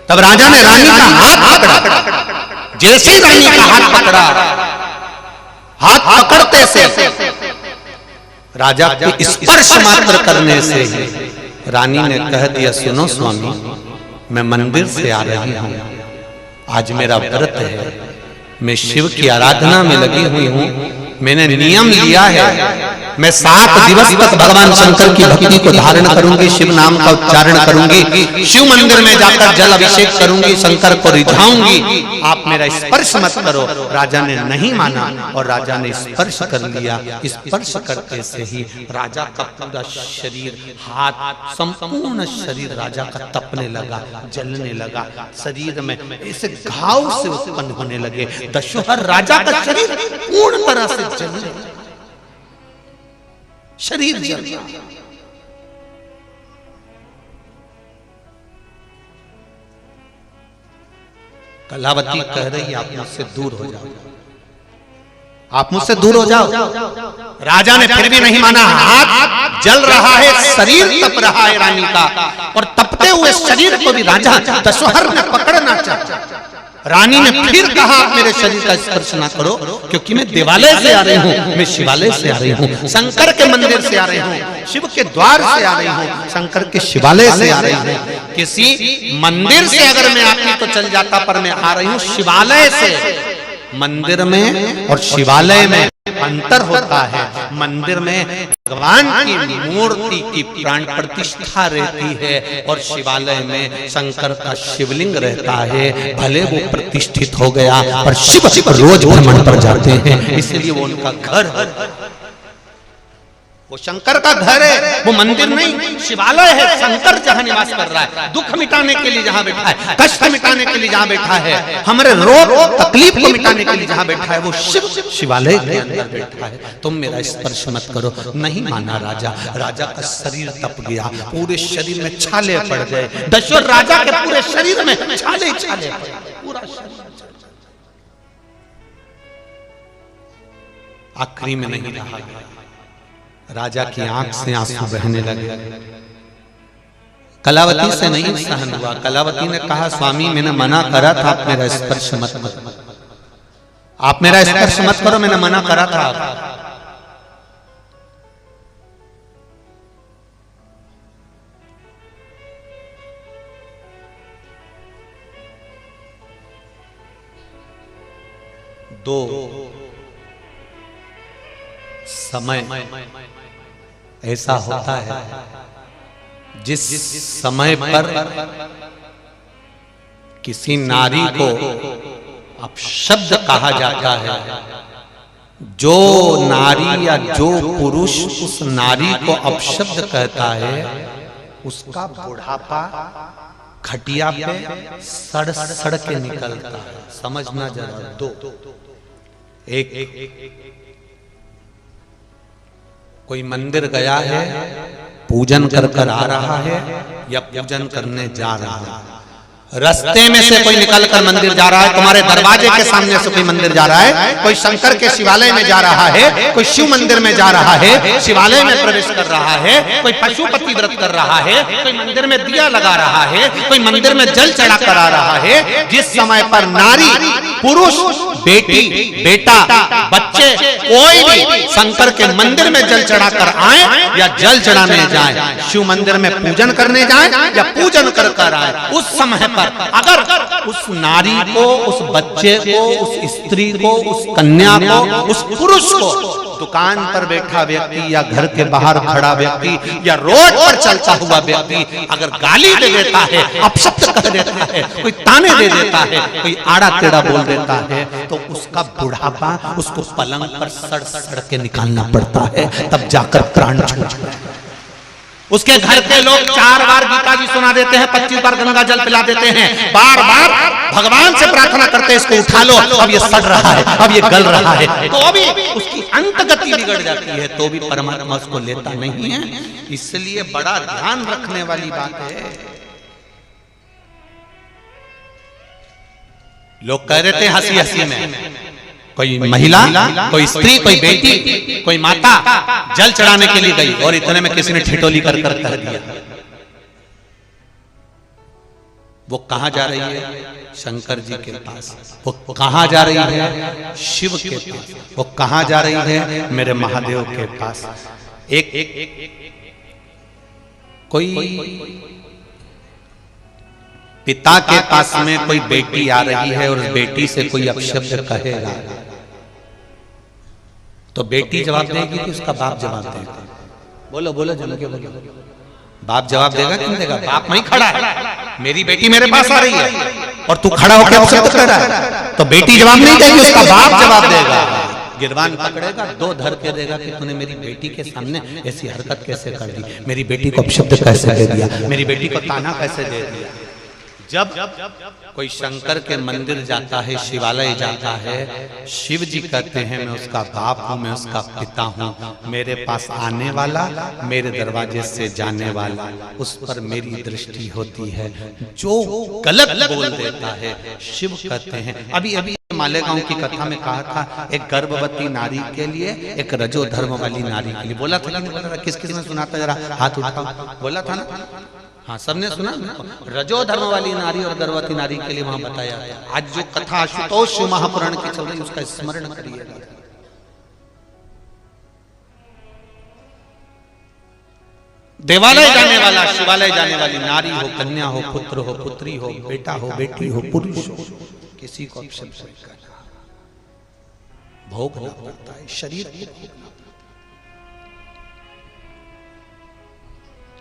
तब राजा ने रानी का हाथ पकड़ा। जैसे ही रानी का हाथ पकड़ा, हाथ पकड़ते से राजा के स्पर्श मात्र करने से रानी ने कह दिया, सुनो स्वामी, मैं मंदिर से आ रही हूं, आज मेरा व्रत है, मैं शिव की आराधना में लगी हुई हूं। मैंने नियम लिया है, मैं 7 दिवस तक भगवान शंकर की भक्ति को धारण करूंगी, शिव नाम का उच्चारण करूंगी, शिव मंदिर में जाकर जल अभिषेक करूंगी, शंकर को रिझाऊंगी, आप मेरा स्पर्श मत करो। राजा ने नहीं माना और राजा ने स्पर्श कर लिया। स्पर्श करते से ही राजा का पूरा शरीर, हाथ, संपूर्ण शरीर राजा का तपने लगा, जलने लगा, शरीर में ऐसे घाव से उत्पन्न होने लगे। दशोहर राजा का शरीर पूर्ण तरह से जलने लगा, शरीर जल रहा। कलावती कह रही, आप मुझसे दूर हो जाओ, आप मुझसे दूर हो जाओ। राजा ने फिर भी नहीं माना, हाथ जल रहा है, शरीर तप रहा है रानी का, और तपते हुए शरीर को भी राजा दशोहर ने पकड़ना चाहा। रानी ने फिर कहा आप मेरे शरीर का स्पर्श ना करो, क्योंकि मैं देवालय से आ रही हूँ, मैं शिवालय से आ रही हूँ, शंकर के मंदिर से आ रही हूँ, शिव के द्वार से आ रही हूँ, शंकर के शिवालय से आ रही हूँ। किसी मंदिर से अगर मैं आती तो चल जाता, पर मैं आ रही हूँ शिवालय से। मंदिर में और शिवालय में अंतर होता है। मंदिर में भगवान की मूर्ति की प्राण प्रतिष्ठा रहती है और शिवालय में शंकर का शिवलिंग रहता है। भले वो प्रतिष्ठित हो गया, पर शिव रोज भ्रमण पर जाते हैं, इसलिए वो उनका घर है। वो शंकर का घर है, वो मंदिर नहीं, शिवालय है। शंकर जहां निवास कर रहा है, दुख मिटाने के लिए जहां बैठा है, कष्ट मिटाने के लिए जहां बैठा है, हमारे रोग तकलीफ को मिटाने के लिए जहां बैठा है, वो शिव शिवालय के अंदर बैठा है। तुम मेरा स्पर्श मत करो। नहीं माना राजा। राजा का शरीर तप गया, पूरे शरीर में छाले पड़ गए। दशरथ राजा के पूरे शरीर में छाले छाले पूरा शरीर। आखिरी में नहीं रहा, राजा की आंख से आंसू बहने लगे। कलावती से नहीं सहन हुआ। कलावती ने कहा, स्वामी मैंने मना करा था आप मेरा स्पर्श मत करो, आप मेरा स्पर्श मत करो, मैंने मना करा था। दो समय ऐसा होता है जिस समय पर किसी नारी को अपशब्द कहा जाता है, जो नारी या जो पुरुष उस नारी को अपशब्द कहता है, उसका बुढ़ापा खटिया पे सड़ सड़ के निकलता है। समझना जरा। दो, एक कोई मंदिर गया है, पूजन कर कर आ रहा है या पूजन करने जा रहा है। रास्ते में से कोई निकलकर मंदिर जा रहा है, तुम्हारे दरवाजे के सामने से कोई मंदिर जा रहा है, कोई शंकर के शिवालय में जा रहा है, कोई शिव मंदिर में जा रहा है, शिवालय में प्रवेश कर रहा है, कोई पशुपति व्रत कर रहा है, कोई मंदिर में दिया लगा रहा है, कोई मंदिर में जल चढ़ा कर आ रहा है। जिस समय पर नारी, पुरुष, बेटी, बेटा, बच्चे, कोई भी शंकर के मंदिर में जल चढ़ाकर आए या जल चढ़ाने जाए, शिव मंदिर में पूजन करने जाए या पूजन कर कर आए, उस समय पर अगर उस नारी को, उस बच्चे को, उस स्त्री को, उस कन्या को, उस पुरुष को, दुकान पर बैठा व्यक्ति या घर के बाहर खड़ा व्यक्ति या रोड पर चलता हुआ व्यक्ति अगर गाली दे देता है, अपशब्द कह देता है, कोई ताने दे देता है, कोई आड़ा टेढ़ा बोल देता है, तो उसका बुढ़ापा उसको पलंग पर सड़ सड़ के निकालना पड़ता है, तब जाकर प्राण छूटता है। उसके घर के लोग 4 बार गीता जी सुना देते हैं, 25 बार गंगा जल पिला देते हैं, बार बार भगवान से प्रार्थना करते हैं, इसको उठा लो, अब ये सड़ रहा है, अब ये गल रहा है, तो भी उसकी अंत गति बिगड़ जाती है, तो भी परमात्मा उसको लेता नहीं है। इसलिए बड़ा ध्यान रखने वाली बात है। लोग कह रहे थे हंसी हंसी में, कोई महिला, कोई स्त्री, कोई बेटी, कोई माता जल चढ़ाने के लिए गई और इतने में किसी ने ठिठोली कर कर कह दिया। वो कहां जा रही है? शंकर जी के पास। वो कहां जा रही है? शिव के पास। वो कहां जा रही है? मेरे महादेव के पास। एक कोई पिता के पास में कोई बेटी आ रही है और उस बेटी से कोई अपशब्द कहेगा तो बेटी जवाब देगी कि उसका बाप जवाब देगा? बोलो बोलो जल्दी के बोलो। बाप जवाब देगा कि नहीं देगा? बाप वहीं खड़ा है, मेरी बेटी मेरे पास आ रही है और तू खड़ा होकर अपशब्द कर रहा है, तो बेटी जवाब नहीं देगी, उसका बाप जवाब देगा। गिरबान पकड़ेगा, 2 धर के देगा कि तूने मेरी बेटी के सामने ऐसी हरकत कैसे कर दी, मेरी बेटी को अपशब्द कैसे दे दिया, मेरी बेटी को ताना कैसे दे दिया। जब कोई शंकर के मंदिर जाता है, शिवालय जाता है, शिव जी कहते हैं मैं उसका बाप हूं, मैं उसका पिता हूं, मेरे पास आने वाला, मेरे दरवाजे से जाने वाला, उस पर मेरी दृष्टि होती है। जो गलत बोल देता है, शिव कहते हैं। अभी अभी मालेगांव की कथा में कहा था, एक गर्भवती नारी के लिए, एक रजो धर्म वाली नारी के लिए। बोला था कि नहीं बोला था? किस किस ने सुना था? जरा हाथ उठाओ। बोला था ना? हाँ, सबने सुना ना, रजो धर्म वाली नारी और गर्भवती नारी के लिए वहां बताया। आज जो कथा आशुतोष महापुराण की चल रही उसका स्मरण करिएगा। देवालय जाने वाला, शिवालय जाने वाली नारी हो, कन्या हो, पुत्र हो, पुत्री हो, बेटा हो, बेटी हो, पुरुष हो, किसी को अक्षर करना, भोगना पड़ता है शरीर को।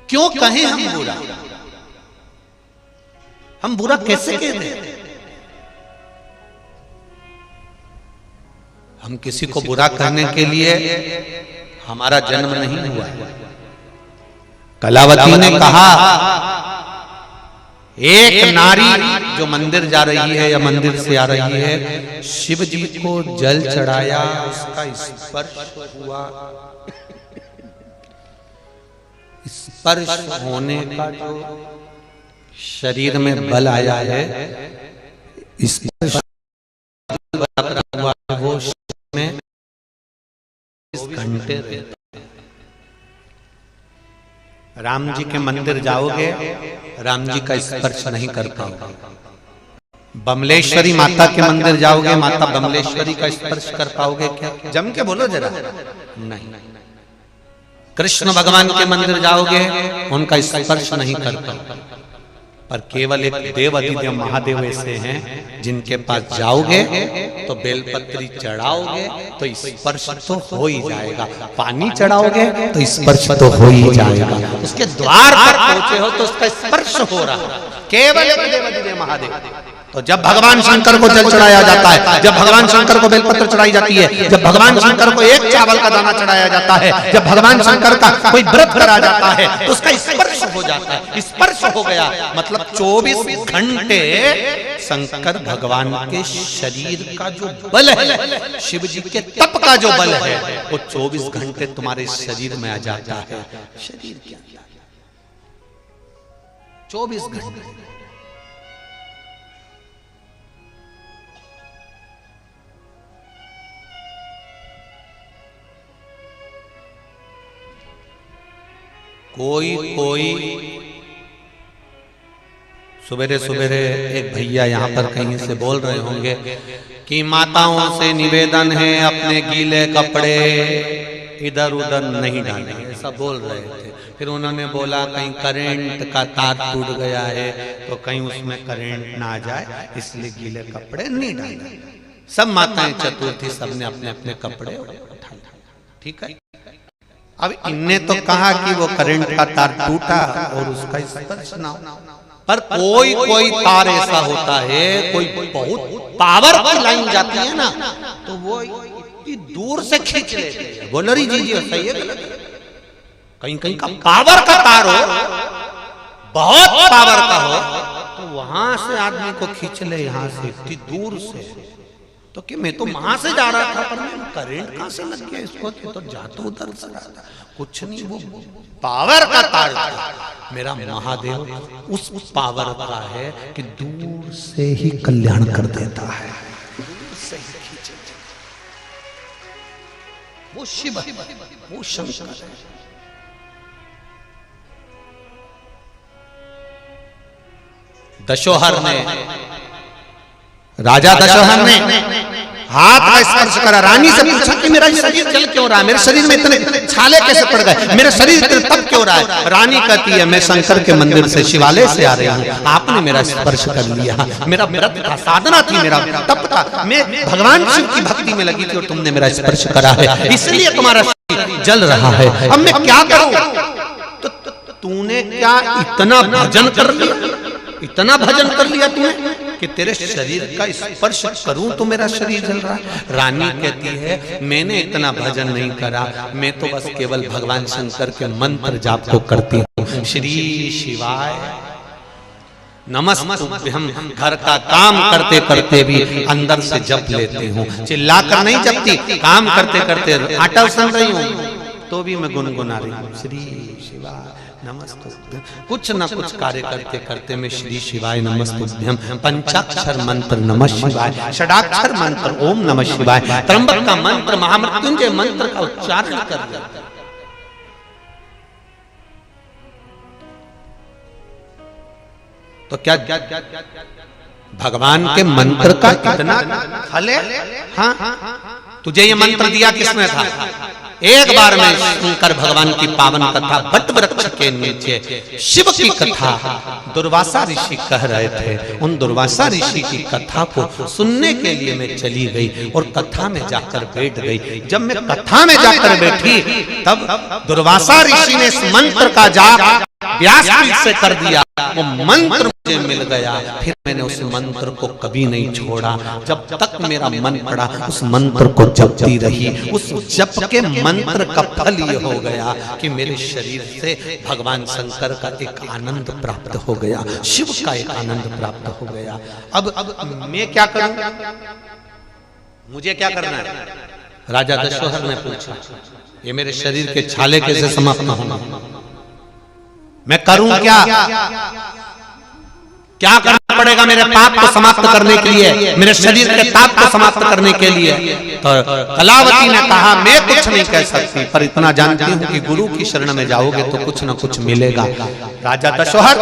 क्यों कहें हम बुरा? हम बुरा कैसे कह दें? हम किसी को बुरा करने के लिए हमारा जन्म नहीं हुआ है। कलावती ने कहा, एक नारी जो मंदिर जा रही है या मंदिर से आ रही है, शिव जी को जल चढ़ाया, उसका स्पर्श हुआ, स्पर्श होने का जो शरीर में बल आया है, स्पर्श हुआ वो में 20 घंटे रहता। राम जी के मंदिर जाओगे, राम जी का स्पर्श नहीं कर पाओगे। बमलेश्वरी माता के मंदिर जाओगे, माता बमलेश्वरी का स्पर्श कर पाओगे क्या? जम के बोलो जरा। नहीं। कृष्ण भगवान के मंदिर जाओगे, उनका स्पर्श नहीं कर पाओगे। पर केवल एक देव अधिदेव महादेव ऐसे हैं जिनके पास जाओगे तो बेलपत्री चढ़ाओगे तो स्पर्श तो हो ही जाएगा, पानी चढ़ाओगे तो स्पर्श तो हो ही जाएगा, उसके द्वार पर पहुंचे हो तो उसका स्पर्श हो रहा। केवल एक देव अधिदेव महादेव। तो जब भगवान शंकर को जल चढ़ाया जाता है, जब भगवान शंकर को बेलपत्र चढ़ाई जाती है, जब भगवान शंकर को एक चावल का दाना चढ़ाया जाता है, जब भगवान शंकर का कोई व्रत करा जाता है तो उसका स्पर्श हो जाता है। स्पर्श हो गया मतलब 24 घंटे शंकर भगवान के शरीर का जो बल है, शिव जी के तप का जो बल है, वो 24 घंटे तुम्हारे शरीर में आ जाता है। शरीर क्या 24 घंटे। कोई सवेरे सवेरे एक भैया यहाँ पर कहीं से बोल रहे होंगे कि माताओं से निवेदन है अपने गीले कपड़े इधर उधर नहीं डालें, ऐसा बोल रहे थे। फिर उन्होंने बोला कहीं करंट का तार टूट गया है तो कहीं उसमें करंट ना आ जाए, इसलिए गीले कपड़े नहीं डालें। सब माताएं चतुर थी, सबने अपने अपने कपड़े उठाए। ठीक है। अब इनने तो कहा कि वो करंट का तार टूटा और उसका स्पर्श ना हो, पर कोई तार ऐसा होता है, कोई बहुत पावर की लाइन जाती है ना, तो वो इतनी दूर से खींच लेते हैं। बोलो री जी सही है गलत? कहीं कहीं का पावर का तार हो, बहुत पावर का हो, तो वहां से आदमी को खींच ले, यहां से इतनी दूर से। तो कि मैं तो वहां से जा रहा था पर मैं करंट कहां से लग गया इसको, तो जा तो उधर से रहा था, कुछ नहीं, वो पावर का तार था। मेरा महादेव उस पावर का है कि दूर से ही कल्याण कर देता है, दूर से ही खींचे। वो शिव, वो शंकर है। दशोहर ने, राजा दशोहर ने हाथ का स्पर्श करा, रानी से पूछा कि मेरा शरीर जल क्यों रहा है, मेरे शरीर में इतने छाले कैसे पड़ गए, मेरा शरीर इतने तप क्यों रहा है। रानी कहती है मैं शंकर के मंदिर से, शिवालय से आ रही हूँ, आपने मेरा स्पर्श कर लिया, मेरा व्रत था, साधना थी, मेरा तप था, मैं भगवान शिव की भक्ति में लगी थी और तुमने मेरा स्पर्श करा है, इसलिए तुम्हारा शरीर जल रहा है। अब मैं क्या करूं? तो तूने क्या इतना भजन कर लिया, इतना भजन कर लिया तूने कि तेरे शरीर का स्पर्श करूं तो मेरा शरीर जल रहा है। रानी कहती है मैंने इतना भजन नहीं करा, मैं तो बस केवल भगवान शंकर के मंत्र जाप को करती हूँ। श्री शिवाय नमस्तुभ्यम, घर का काम करते करते भी अंदर से जप लेती हूँ, चिल्लाकर नहीं जपती, काम करते करते आटा सन रही हूँ तो भी मैं गुनगुना रही हूँ श्री शिवाय नमस्तुभ्यम। कुछ न कुछ कार्य करते करते मैं श्री शिवाय नमस्तुभ्यम, पंचाक्षर मंत्र नमः शिवाय, षडाक्षर मंत्र ओम नमः शिवाय, त्र्यंबक का मंत्र, महामृत्युंजय मंत्र का उच्चारण कर दिया। तो क्या भगवान के मंत्र का इतना फल है? हाँ, तुझे ये मंत्र दिया किसने था? एक बार में शंकर भगवान की पावन कथा बट वृक्ष के नीचे शिव की कथा दुर्वासा ऋषि कह रहे थे। उन दुर्वासा ऋषि की कथा को सुनने के लिए मैं चली गई और कथा में जाकर बैठ गई। जब मैं कथा में जाकर बैठी तब दुर्वासा ऋषि ने इस मंत्र का जाप व्यास से कर दिया। वो मंत्र मुझे मिल गया। फिर मैंने उस मंत्र को कभी नहीं छोड़ा। जब तक मेरा मन पड़ा उस मंत्र को जपती रही। उस जप के मंत्र का फल ये हो गया कि मेरे शरीर से भगवान शंकर का एक आनंद प्राप्त हो गया, शिव का एक आनंद प्राप्त हो गया। अब मैं क्या करूं? मुझे क्या करना है? राजा दशोहर ने पूछा, ये मेरे शरीर के छाले कैसे समाप्त होंगे? मैं करूं क्या? क्या करना पड़ेगा मेरे पाप को समाप्त करने के लिए, मेरे शरीर के ताप को समाप्त करने के लिए? तो कलावती ने कहा, मैं कुछ नहीं कह सकती, पर इतना जानती हूं कि गुरु की शरण में जाओगे तो कुछ न कुछ मिलेगा। राजा दशोहर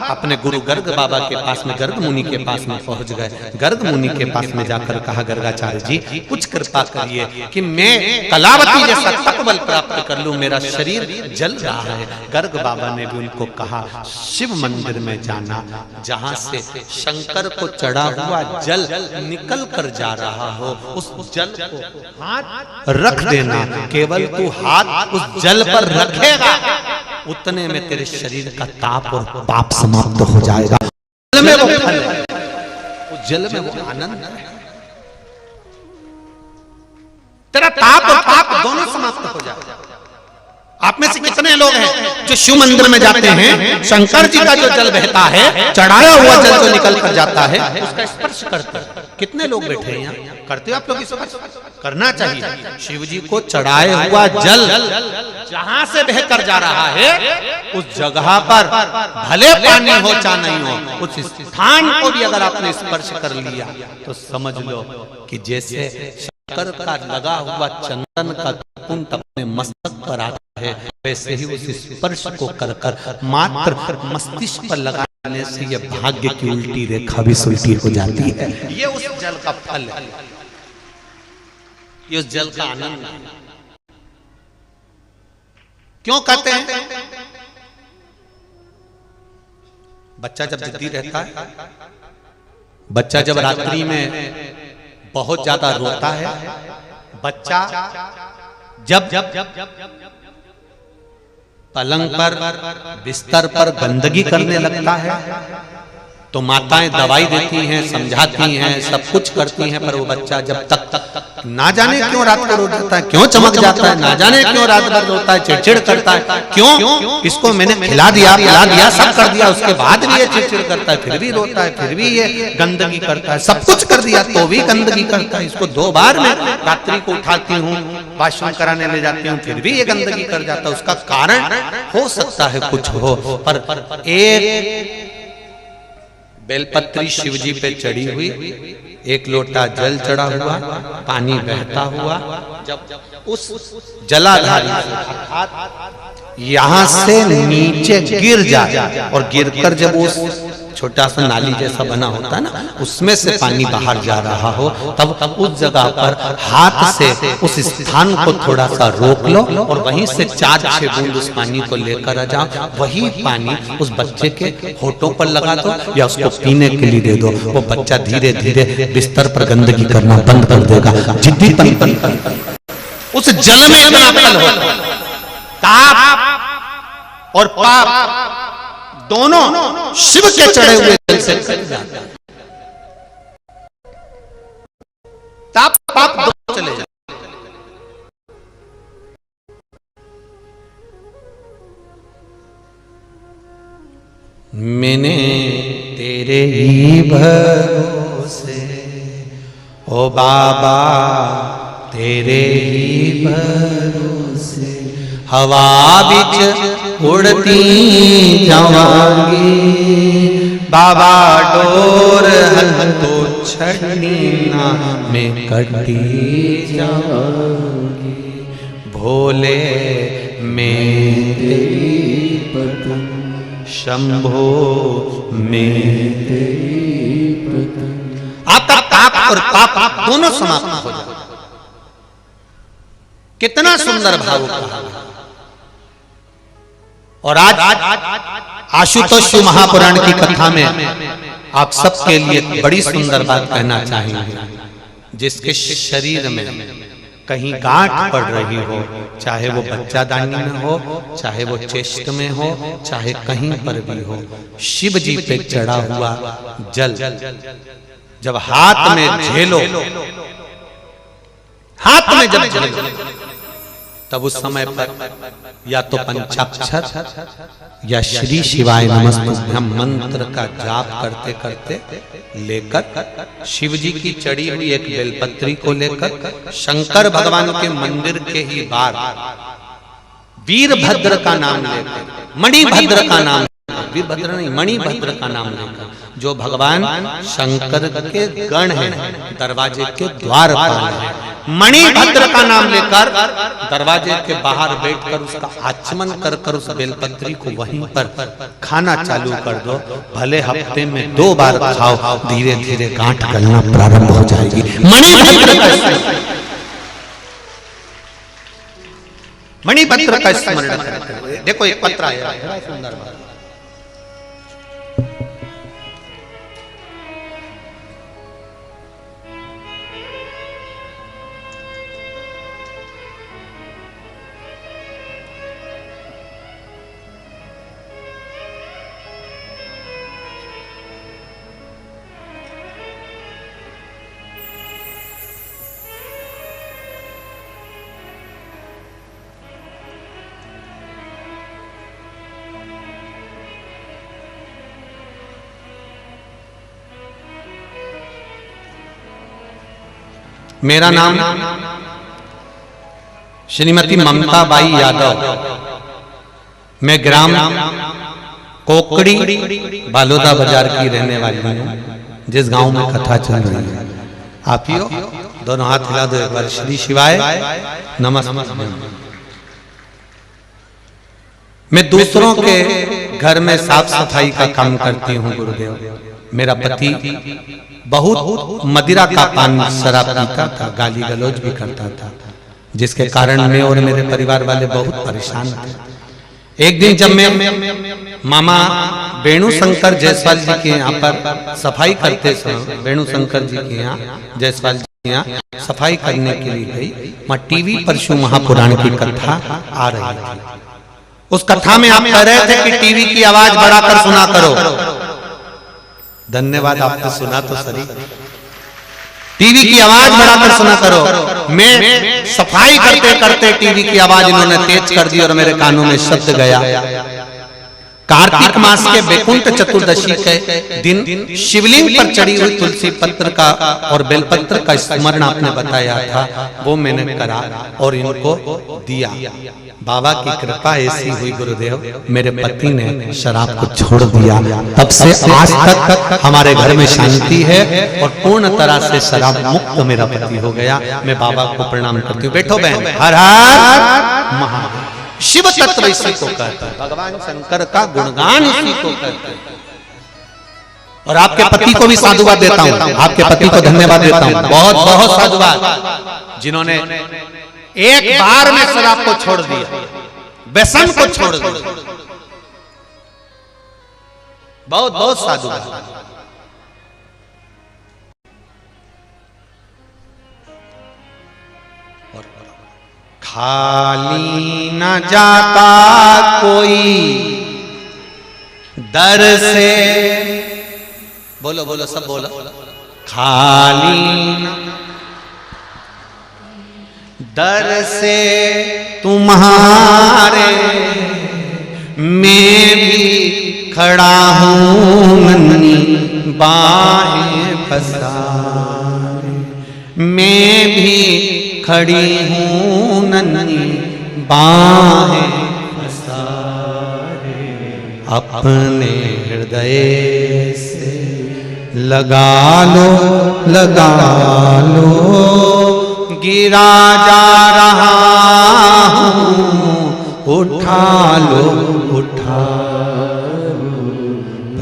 अपने गुरु गर्ग बाबा के पास में, गर्ग मुनि के पास में पहुंच गए। गर्ग मुनि के पास में जाकर कहा, गर्गाचार्य जी कुछ कृपा करिए कि मैं कलावती जैसा तकबल प्राप्त कर लूं, मेरा शरीर जल रहा है। गर्ग बाबा ने भी उनको कहा, शिव मंदिर में जाना, जहां से शंकर को चढ़ा हुआ जल निकल कर जा रहा हो, उस जल को हाथ रख देना। केवल तू हाथ उस जल पर रखेगा, उतने में तेरे शरीर का ताप और पाप समाप्त हो जाएगा। जल में वो फल है, उस जल में वो आनंद है, तेरा ताप और पाप दोनों समाप्त हो जाएगा। आप में से कितने लोग हैं जो शिव मंदिर में जाते हैं, शंकर जी का जो जल बहता है, चढ़ाया हुआ जल जो निकल कर जाता है, उसका स्पर्श करते हैं? कितने लोग बैठे हैं यहाँ? करते हो आप लोग? स्पर्श करना चाहिए। शिव जी को चढ़ाए हुआ जल जहां से बहकर जा रहा है, उस जगह पर भले पानी हो चाहे नहीं हो, उस स्थान को भी अगर आपने स्पर्श कर लिया तो समझ लो कि जैसे शंकर का लगा हुआ चंदन का कुंड अपने मस्तक पर आता है, वैसे ही उस स्पर्श को कर कर मात्र मस्तिष्क पर लगाने से ये भाग्य की उल्टी रेखा भी उल्टी हो जाती है। ये उस जल का फल है, ये उस जल का आनंद है। क्यों कहते हैं? बच्चा जब जिद्दी रहता है, बच्चा जब रात्रि में बहुत ज्यादा रोता है, बच्चा जब पलंग पर बिस्तर पर गंदगी करने लगता है तो माताएं दवाई देती हैं, समझाती हैं, सब कुछ करती हैं, पर वो बच्चा जब तक ना जाने क्यों रात को रो जाता है, क्यों चमक जाता है, ना जाने क्यों रात भर रोता है, चिड़चिड़ करता है, क्यों? इसको मैंने खिला दिया, पिला दिया, सब कर दिया, उसके बाद भी ये चिड़चिड़ करता है, फिर भी रोता है, फिर भी ये गंदगी करता है, सब कुछ कर दिया तो भी गंदगी करता है। इसको 2 बार मैं रात्रि को उठाती हूँ, वॉशरूम कराने ले जाती हूँ, फिर भी ये गंदगी कर जाता है। उसका कारण हो सकता है कुछ हो, पर एक बेलपत्री शिवजी पे चढ़ी हुई, एक लोटा जल चढ़ा हुआ, पानी बहता हुआ, जब उस जलाधारी यहां से नीचे गिर जाए और गिरकर जब उस छोटा सा नाली जैसा बना होता है ना, उसमें से पानी बाहर जा रहा हो, तब उस जगह पर हाथ से उस स्थान को थोड़ा सा रोक लो और वहीं से 4-6 बूंद उस पानी को लेकर आ जाओ। वही पानी उस बच्चे के होठों पर लगा दो या उसको पीने के लिए दे दो। वो बच्चा धीरे धीरे बिस्तर पर गंदगी करना बंद कर देगा। जिद्दी उस जल में इतना फल हो, ताप और पाप दोनों शिव के चढ़े हुए जल से कट जाते हैं। ताप पाप दोनों चले जाते। मैंने तेरे ही भरोसे ओ बाबा, तेरे ही भरोसे हवा बिच उड़ती जावांगी, बाबा डोर हल तो छड़नी ना में कटी जावांगी, भोले मैं तेरी पतंग शंभो में आपका पाप और पाप दोनों समाप्त हो जाए। कितना सुंदर भाव कहा। और आज आशुतोष महापुराण की कथा में आप सबके लिए बड़ी सुंदर बात कहना चाहेंगे। जिसके शरीर में कहीं गांठ पड़ रही हो, चाहे वो बच्चादानी में हो, चाहे वो चेस्ट में हो, चाहे कहीं पर भी हो, शिव जी पे चढ़ा हुआ जल जब हाथ में झेलो, हाथ में जब झेलो, तब उस समय पर या तो पंचाक्षर या श्री शिवाय नमस्तुभ्यम मंत्र का जाप करते करते लेकर शिव जी की चढ़ी हुई एक बेलपत्री को लेकर शंकर भगवान के मंदिर के ही बाहर वीरभद्र का नाम लेकर, मणिभद्र का नाम, वीरभद्र नहीं मणिभद्र का नाम लेकर, जो भगवान शंकर के गण हैं, दरवाजे के द्वार पर हैं, मणिभद्र का नाम लेकर दरवाजे के बाहर बैठकर उसका आचमन कर कर उस बेलपत्री को वहीं पर खाना चालू कर दो। भले हफ्ते में 2 बार खाओ, धीरे धीरे गांठ गलना प्रारंभ हो जाएगी। मणिभद्र का स्मरण करते। देखो एक पत्र आया है, सुंदर बात। मेरा नाम श्रीमती ममता बाई यादव, मैं ग्राम कोकड़ी बालोदा बाजार की रहने वाली हूँ, जिस गांव में कथा चल रही है। आप ही हो, दोनों हाथ हिला दो एक बार। श्री शिवाय नमस्ते। मैं दूसरों के घर में साफ सफाई का काम करती हूँ गुरुदेव। मेरा पति बहुत मदिरा का पान शराब पीता था, गाली गलौज भी करता था, जिसके कारण मैं और मेरे परिवार वाले बहुत परेशान थे। एक दिन जब मैं मामा वेणु शंकर जायसवाल जी के यहाँ पर सफाई करते समय, वेणु शंकर जी के यहाँ जायसवाल जी के यहाँ सफाई करने के लिए गई, वहाँ टीवी पर शिव महापुराण की कथा आ रही थी। उस कथा में आप कह रहे थे कि टीवी की आवाज बढ़ाकर सुना करो। धन्यवाद, आपने सुना तो सही। टीवी की आवाज बढ़ाकर सुना करो। मैं सफाई करते करते टीवी की आवाज इन्होंने तेज कर दी और मेरे कानों में शब्द गया। कार्तिक मास के वैकुंठ चतुर्दशी के दिन शिवलिंग पर चढ़ी हुई तुलसी पत्र का और बेलपत्र का स्मरण आपने बताया था, वो मैंने करा और इनको दिया। बाबा की कृपा ऐसी हुई गुरुदेव, मेरे पति ने शराब को छोड़ दिया। तब से आज तक हमारे घर में शांति है और पूर्ण तरह से शराब मुक्त मेरा पति हो गया। मैं बाबा को प्रणाम करती हूँ। बैठो बहन। हर हर महादेव। शिव तत्व इसी को कहते हैं, भगवान शंकर का गुणगान इसी को कहते हैं। और आपके पति को भी साधुवाद देता हूँ, आपके पति को धन्यवाद देता हूँ, बहुत बहुत साधुवाद, जिन्होंने एक बार में शराब को छोड़ दिया, व्यसन को छोड़ दिया। बहुत बहुत साधुवाद। खाली न जाता कोई दर से, बोलो बोलो सब बोलो, खाली दर से तुम्हारे मैं भी खड़ा हूँ नन्ही बाहें पसारे, मैं भी खड़ी हूँ नन्ही बाहें पसारे, अपने हृदय से लगा लो गिरा जा रहा हूँ, उठा लो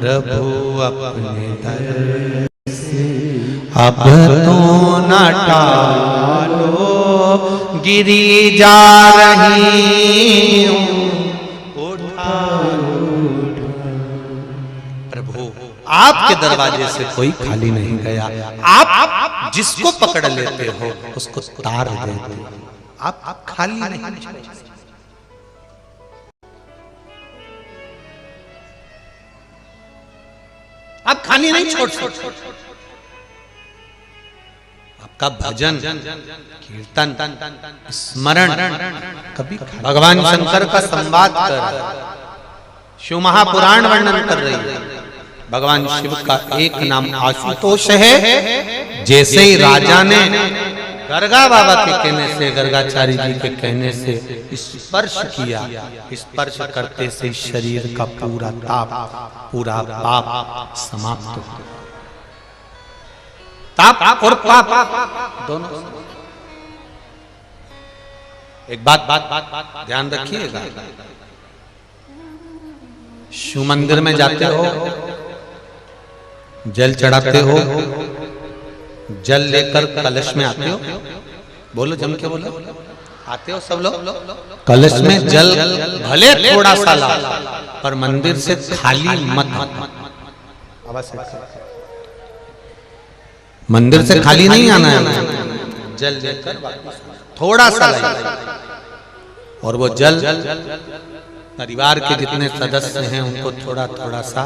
प्रभु अपने दर से अब तो न टालो, गिरी जा रही हूँ उठा प्रभु। आपके दरवाजे से कोई खाली नहीं गया। आप जिसको पकड़ लेते हो उसको तार देते हो। आप खाली नहीं। आप खाली नहीं छोड़ सकते। आपका भजन, कीर्तन, स्मरण कभी भगवान शंकर का संवाद कर, शिव महापुराण वर्णन कर रही है। भगवान शिव का एक नाम आशुतोष है। जैसे ही राजा ने गर्गा बाबा के कहने से, गर्गाचारी जी के कहने से स्पर्श किया, स्पर्श करते से शरीर का पूरा ताप, पूरा पाप समाप्त हो गया। ताप और पाप दोनों। एक बात ध्यान रखिएगा, शिव मंदिर में जाते हो, जल चढ़ाते हो, जल लेकर कलश में आते हो, बोलो जम के बोलो, आते हो सब लोग। कलश में जल भले थोड़ा सा ला, पर मंदिर से खाली मत। मंदिर से खाली नहीं आना है, जल लेकर थोड़ा सा ला। और वो जल परिवार के जितने सदस्य हैं उनको थोड़ा थोड़ा सा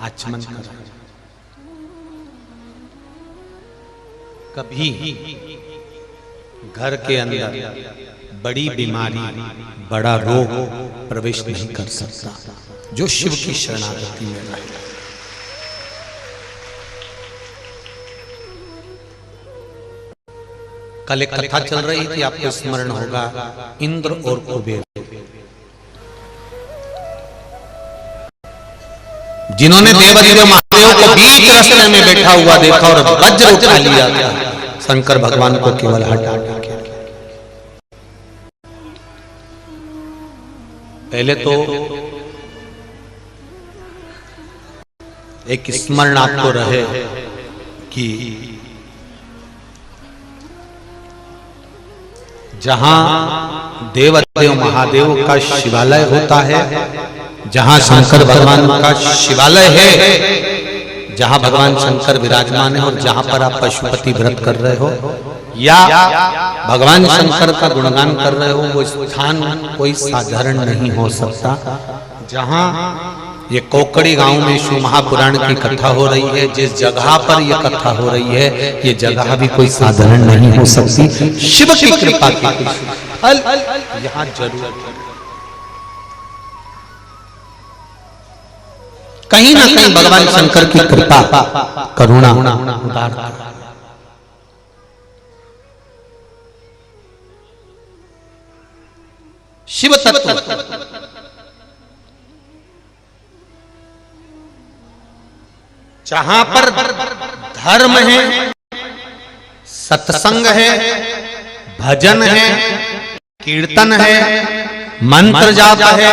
आचमन करो। कभी घर के अंदर बड़ी बीमारी, बड़ा रोग प्रवेश नहीं कर सकता जो शिव की शरणागति में रहे। कल एक कथा चल रही थी, आपको स्मरण होगा, इंद्र और कुबेर, जिन्होंने देवदेव महादेव को बीच रास्ते में बैठा हुआ देखा और वज्र उठा लिया था, शंकर भगवान को केवल हटा के। पहले तो एक स्मरण आपको रहे कि जहां देवदेव महादेव का शिवालय होता है, जहां शंकर भगवान का शिवालय है, जहां भगवान शंकर विराजमान है, और जहां पर आप पशुपति व्रत कर रहे हो या भगवान शंकर का गुणगान कर रहे हो, वो स्थान कोई साधारण नहीं हो सकता। जहां ये कोकड़ी गांव में शिव महापुराण की कथा हो रही है, जिस जगह पर ये कथा हो रही है, ये जगह भी कोई साधारण नहीं हो सकती। शिव की कृपा की फल यहाँ जरूर कहीं ना कहीं भगवान शंकर की कृपा, करुणा उदार। शिव तत्व जहां पर धर्म है, सत्संग है, भजन है, कीर्तन है, मंत्र जाप है,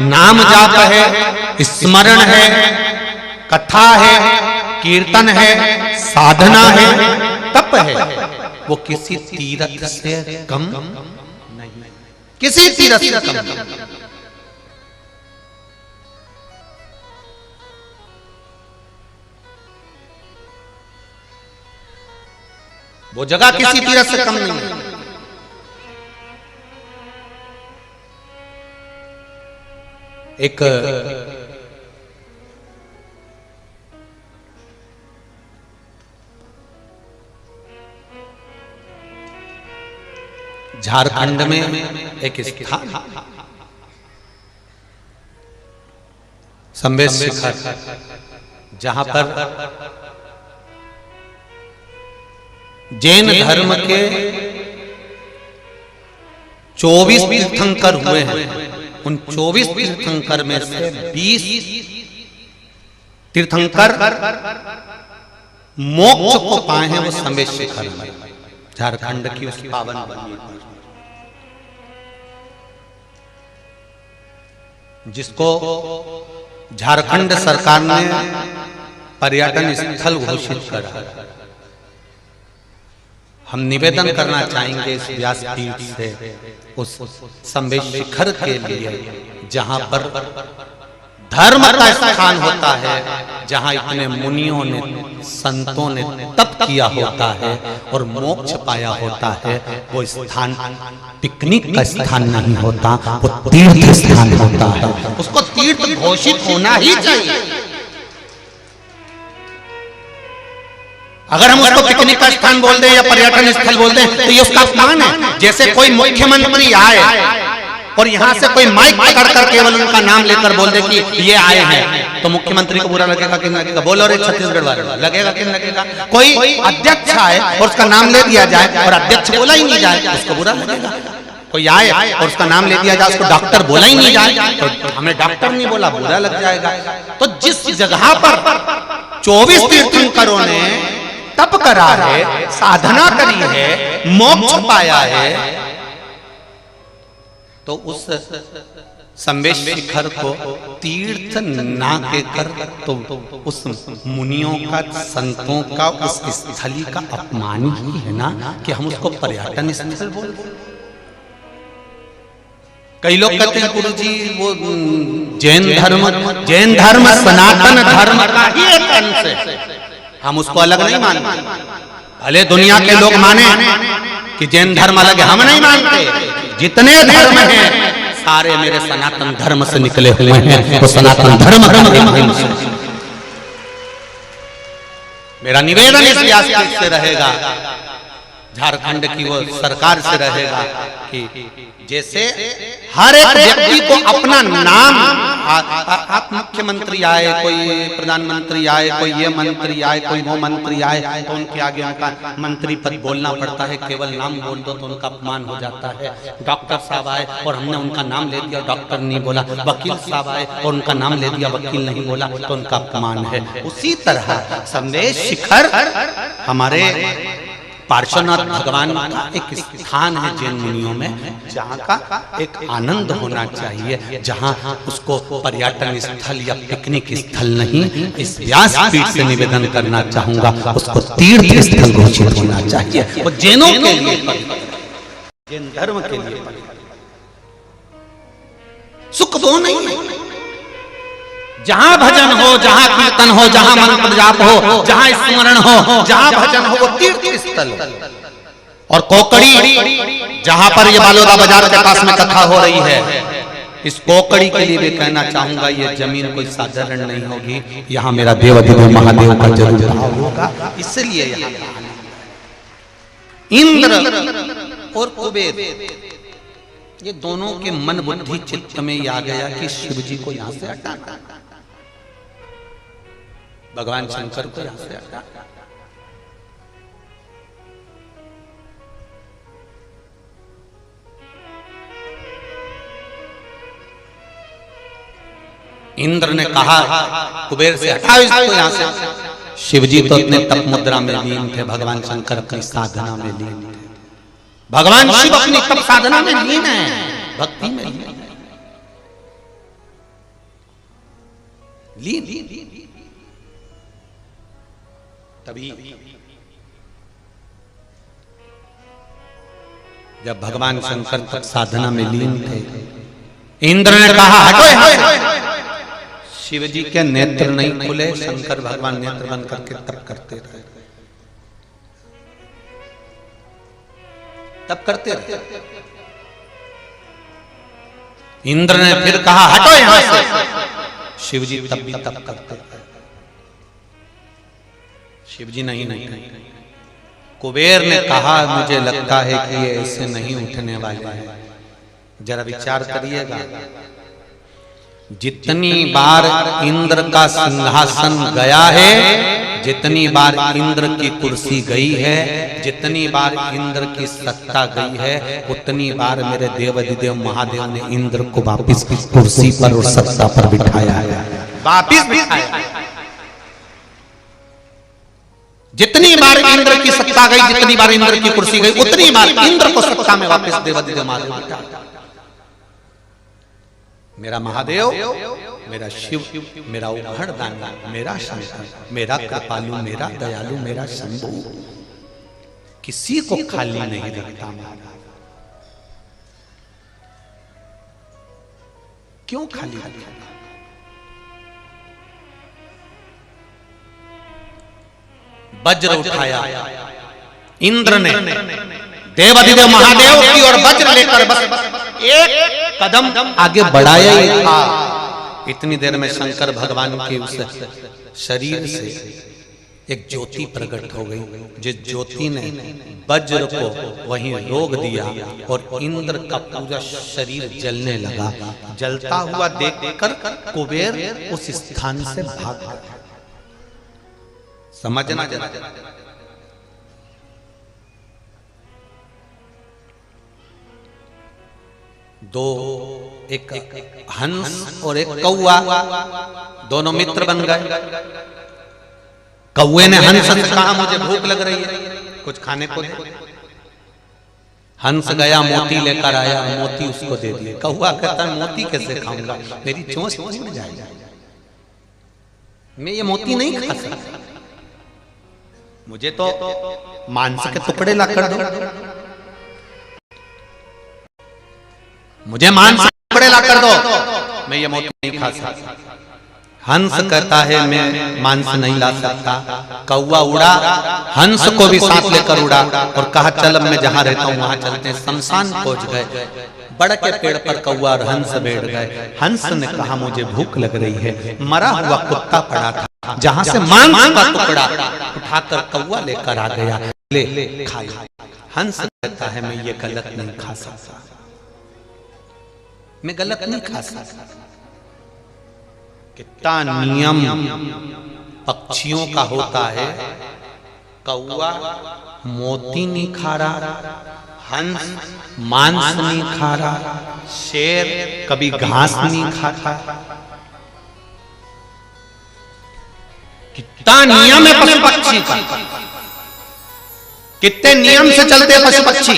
नाम जाप है, स्मरण है, कथा है, कीर्तन है, साधना है, तप है, वो किसी तीर्थ से कम नहीं, किसी तीर्थ से कम नहीं। वो जगह किसी तीर्थ से कम नहीं है। एक झारखंड में एक स्थान संवेद शिखर, जहां पर जैन धर्म के 24 तीर्थंकर हुए हैं। उन 24 तीर्थंकर में से 20 तीर्थंकर मोक्ष को पाए हैं। वो संवेद शिखर में, झारखंड की उस पावन भूमि पर, जिसको झारखंड सरकार ने पर्यटन स्थल घोषित करा। हम निवेदन करना चाहेंगे इस व्यासपीठ से उस संवेश शिखर के लिए जहां पर धर्म का स्थान होता है, जहां इतने मुनियों ने संतों ने तप किया होता है और मोक्ष पाया होता है, वो स्थान पिकनिक का स्थान नहीं होता, वो तीर्थ स्थान होता है। उसको तीर्थ घोषित होना ही चाहिए। अगर हम उसको पिकनिक का स्थान बोल दें या पर्यटन स्थल बोल दें तो ये उसका अपमान है। जैसे कोई मुख्यमंत्री आए और यहाँ से कोई माइक पकड़ कर केवल उनका नाम लेकर बोल दे कि ये आए हैं, तो मुख्यमंत्री को बुरा लगेगा कि नहीं लगेगा? बोलो रे छत्तीसगढ़ वाले, लगेगा कि नहीं लगेगा? कोई अध्यक्ष आए और उसका नाम ले दिया जाए और अध्यक्ष बोला ही नहीं जाए, उसको बुरा लगेगा। कोई आए और उसका नाम ले दिया जाए, उसको डॉक्टर बोला ही नहीं जाए, तो हमें डॉक्टर नहीं बोला, बुरा लग जाएगा। तो जिस जगह पर 24 तीर्थंकरों ने तप करा है, साधना करी है, मोक्ष पाया है, तो उस संवेश शिखर को तीर्थ ना कहकर तो उस मुनियों का, संतों का, उस स्थली का अपमान ही है ना कि हम उसको पर्यटन स्थल बोल। कई लोग कहते हैं गुरु जी वो जैन धर्म सनातन धर्म का ही एक अंश है, हम उसको अलग नहीं मानते। भले दुनिया के लोग माने कि जैन धर्म अलग है, हम नहीं मानते। जितने धर्म हैं सारे मेरे सनातन धर्म से निकले हुए हैं, वो सनातन धर्म से। मेरा निवेदन इस व्यासपीठ से रहेगा, झारखंड की वो सरकार से रहेगा कि जैसे हर एक व्यक्ति को अपना नाम, आप मुख्यमंत्री आए, कोई प्रधानमंत्री आए, कोई ये मंत्री आए, कोई वो मंत्री आए, तो उनके आगे उनका मंत्री पद बोलना पड़ता है। केवल नाम बोल दो तो उनका अपमान हो जाता है। डॉक्टर साहब आए और हमने उनका नाम ले दिया, डॉक्टर नहीं बोला। वकील साहब आए और उनका नाम ले दिया, वकील नहीं बोला, तो उनका अपमान है। उसी तरह संवेश शिखर हमारे पार्श्वनाथ भगवान का एक स्थान है जैन मुनियों में, जहाँ का एक आनंद होना चाहिए, जहाँ उसको पर्यटन स्थल या पिकनिक स्थल नहीं, इस व्यासपीठ से निवेदन करना चाहूंगा, उसको तीर्थ स्थल घोषित होना चाहिए। वो जैनों के लिए, जैन धर्म के लिए सुख दो नहीं, जहां भजन हो, जहां कीर्तन हो, जहां मंत्र जाप हो, जहां स्मरण हो, जहां भजन हो, वो तीर्थ स्थल। और कोकड़ी जहां पर ये बालोदा बाजार के पास में कथा हो रही है, इस कोकड़ी के लिए भी कहना चाहूंगा, ये जमीन कोई साधारण नहीं होगी, यहाँ मेरा देवाधिदेव महादेव का जरूर होगा। इसलिए इंद्र और कुबेर, ये दोनों के मन बुद्धि चित्त में आ गया कि शिव जी को यहां से हटाना, भगवान शंकर को यहां से हटाना। इंद्र ने कहा कुबेर से हटाओ इसको यहां से। शिव जी तो अपने तप मुद्रा में लीन थे, भगवान शंकर अपनी साधना में लीन थे। भगवान शिव अपनी तप साधना में लीन है, भक्ति में लीन। तभी जब भगवान शंकर तप साधना में लीन थे, इंद्र ने कहा हटो यहां से। शिव जी के नेत्र नहीं खुले, शंकर भगवान नेत्र बंद करके तप करते रहे, तप करते रहे। इंद्र ने फिर कहा हटो यहां से। शिव जी तब भी तप करते रहे। शिव जी नहीं। कुबेर ने कहा मुझे लगता है कि ये ऐसे नहीं उठने वाले हैं, जरा विचार करिएगा। जितनी बार इंद्र का सिंहासन गया है, जितनी बार इंद्र की कुर्सी गई है, जितनी बार इंद्र की सत्ता गई है, उतनी बार मेरे देवाधिदेव महादेव ने इंद्र को वापिस कुर्सी पर और सत्ता पर बिठाया है, वापिस बिठाया। जितनी बार इंद्र की सत्ता गई, जितनी बार इंद्र की कुर्सी गई, उतनी बार इंद्र को सत्ता में वापस देवाधिदेव महादेव बिठाया। मेरा महादेव, मेरा शिव, मेरा उभड़दानी, मेरा शंकर, मेरा कृपालु, मेरा दयालु, मेरा शंभु किसी को खाली नहीं रखता। क्यों खाली रखता? वज्र उठाया इंद्र ने, देवाधिदेव महादेव की ओर वज्र लेकर बस एक कदम आगे बढ़ाया ही था। इतनी देर में शंकर भगवान के उस शरीर से एक ज्योति प्रकट हो गई, जिस ज्योति ने वज्र को वहीं रोक दिया और इंद्र का पूरा शरीर जलने लगा। जलता हुआ देखकर कुबेर उस स्थान से भाग गया। समझना जरा, दो एक हंस और एक कौवा दोनों मित्र बन गए। कौवे ने हंस से कहा मुझे भूख लग रही है, कुछ खाने को दे। हंस गया मोती लेकर आया, मोती उसको दे दिए। कौवा कहता है मोती कैसे खाऊंगा, मेरी चोंच टूट जाएगी, मैं ये मोती नहीं खा सकता, मुझे तो मांस के टुकड़े ला कर दो, मुझे मांस के टुकड़े ला कर दो, मैं ये मोती नहीं खा सकता। हंस कहता है मैं मांस नहीं ला सकता। कौवा उड़ा, हंस को भी साथ लेकर उड़ा और कहा चल अब मैं जहां रहता हूं वहां चलते हैं। शमशान पहुंच गए, बड़ के पेड़ पर कौवा और हंस बैठ गए। हंस ने कहा मुझे भूख लग रही है, मरा हुआ कुत्ता पड़ा था, जहां से मांस का टुकड़ा उठाकर कौवा लेकर आ गया, ले खा। हंस कहता है मैं ये गलत नहीं खा सकता, मैं गलत नहीं खा सकता। कितना नियम पक्षियों का होता है। कौवा मोती नहीं खा रहा, हंस मांस नहीं खा रहा, शेर कभी घास नहीं खाता। कितना नियम है पशु पक्षी का, कितने नियम से चलते पशु पक्षी।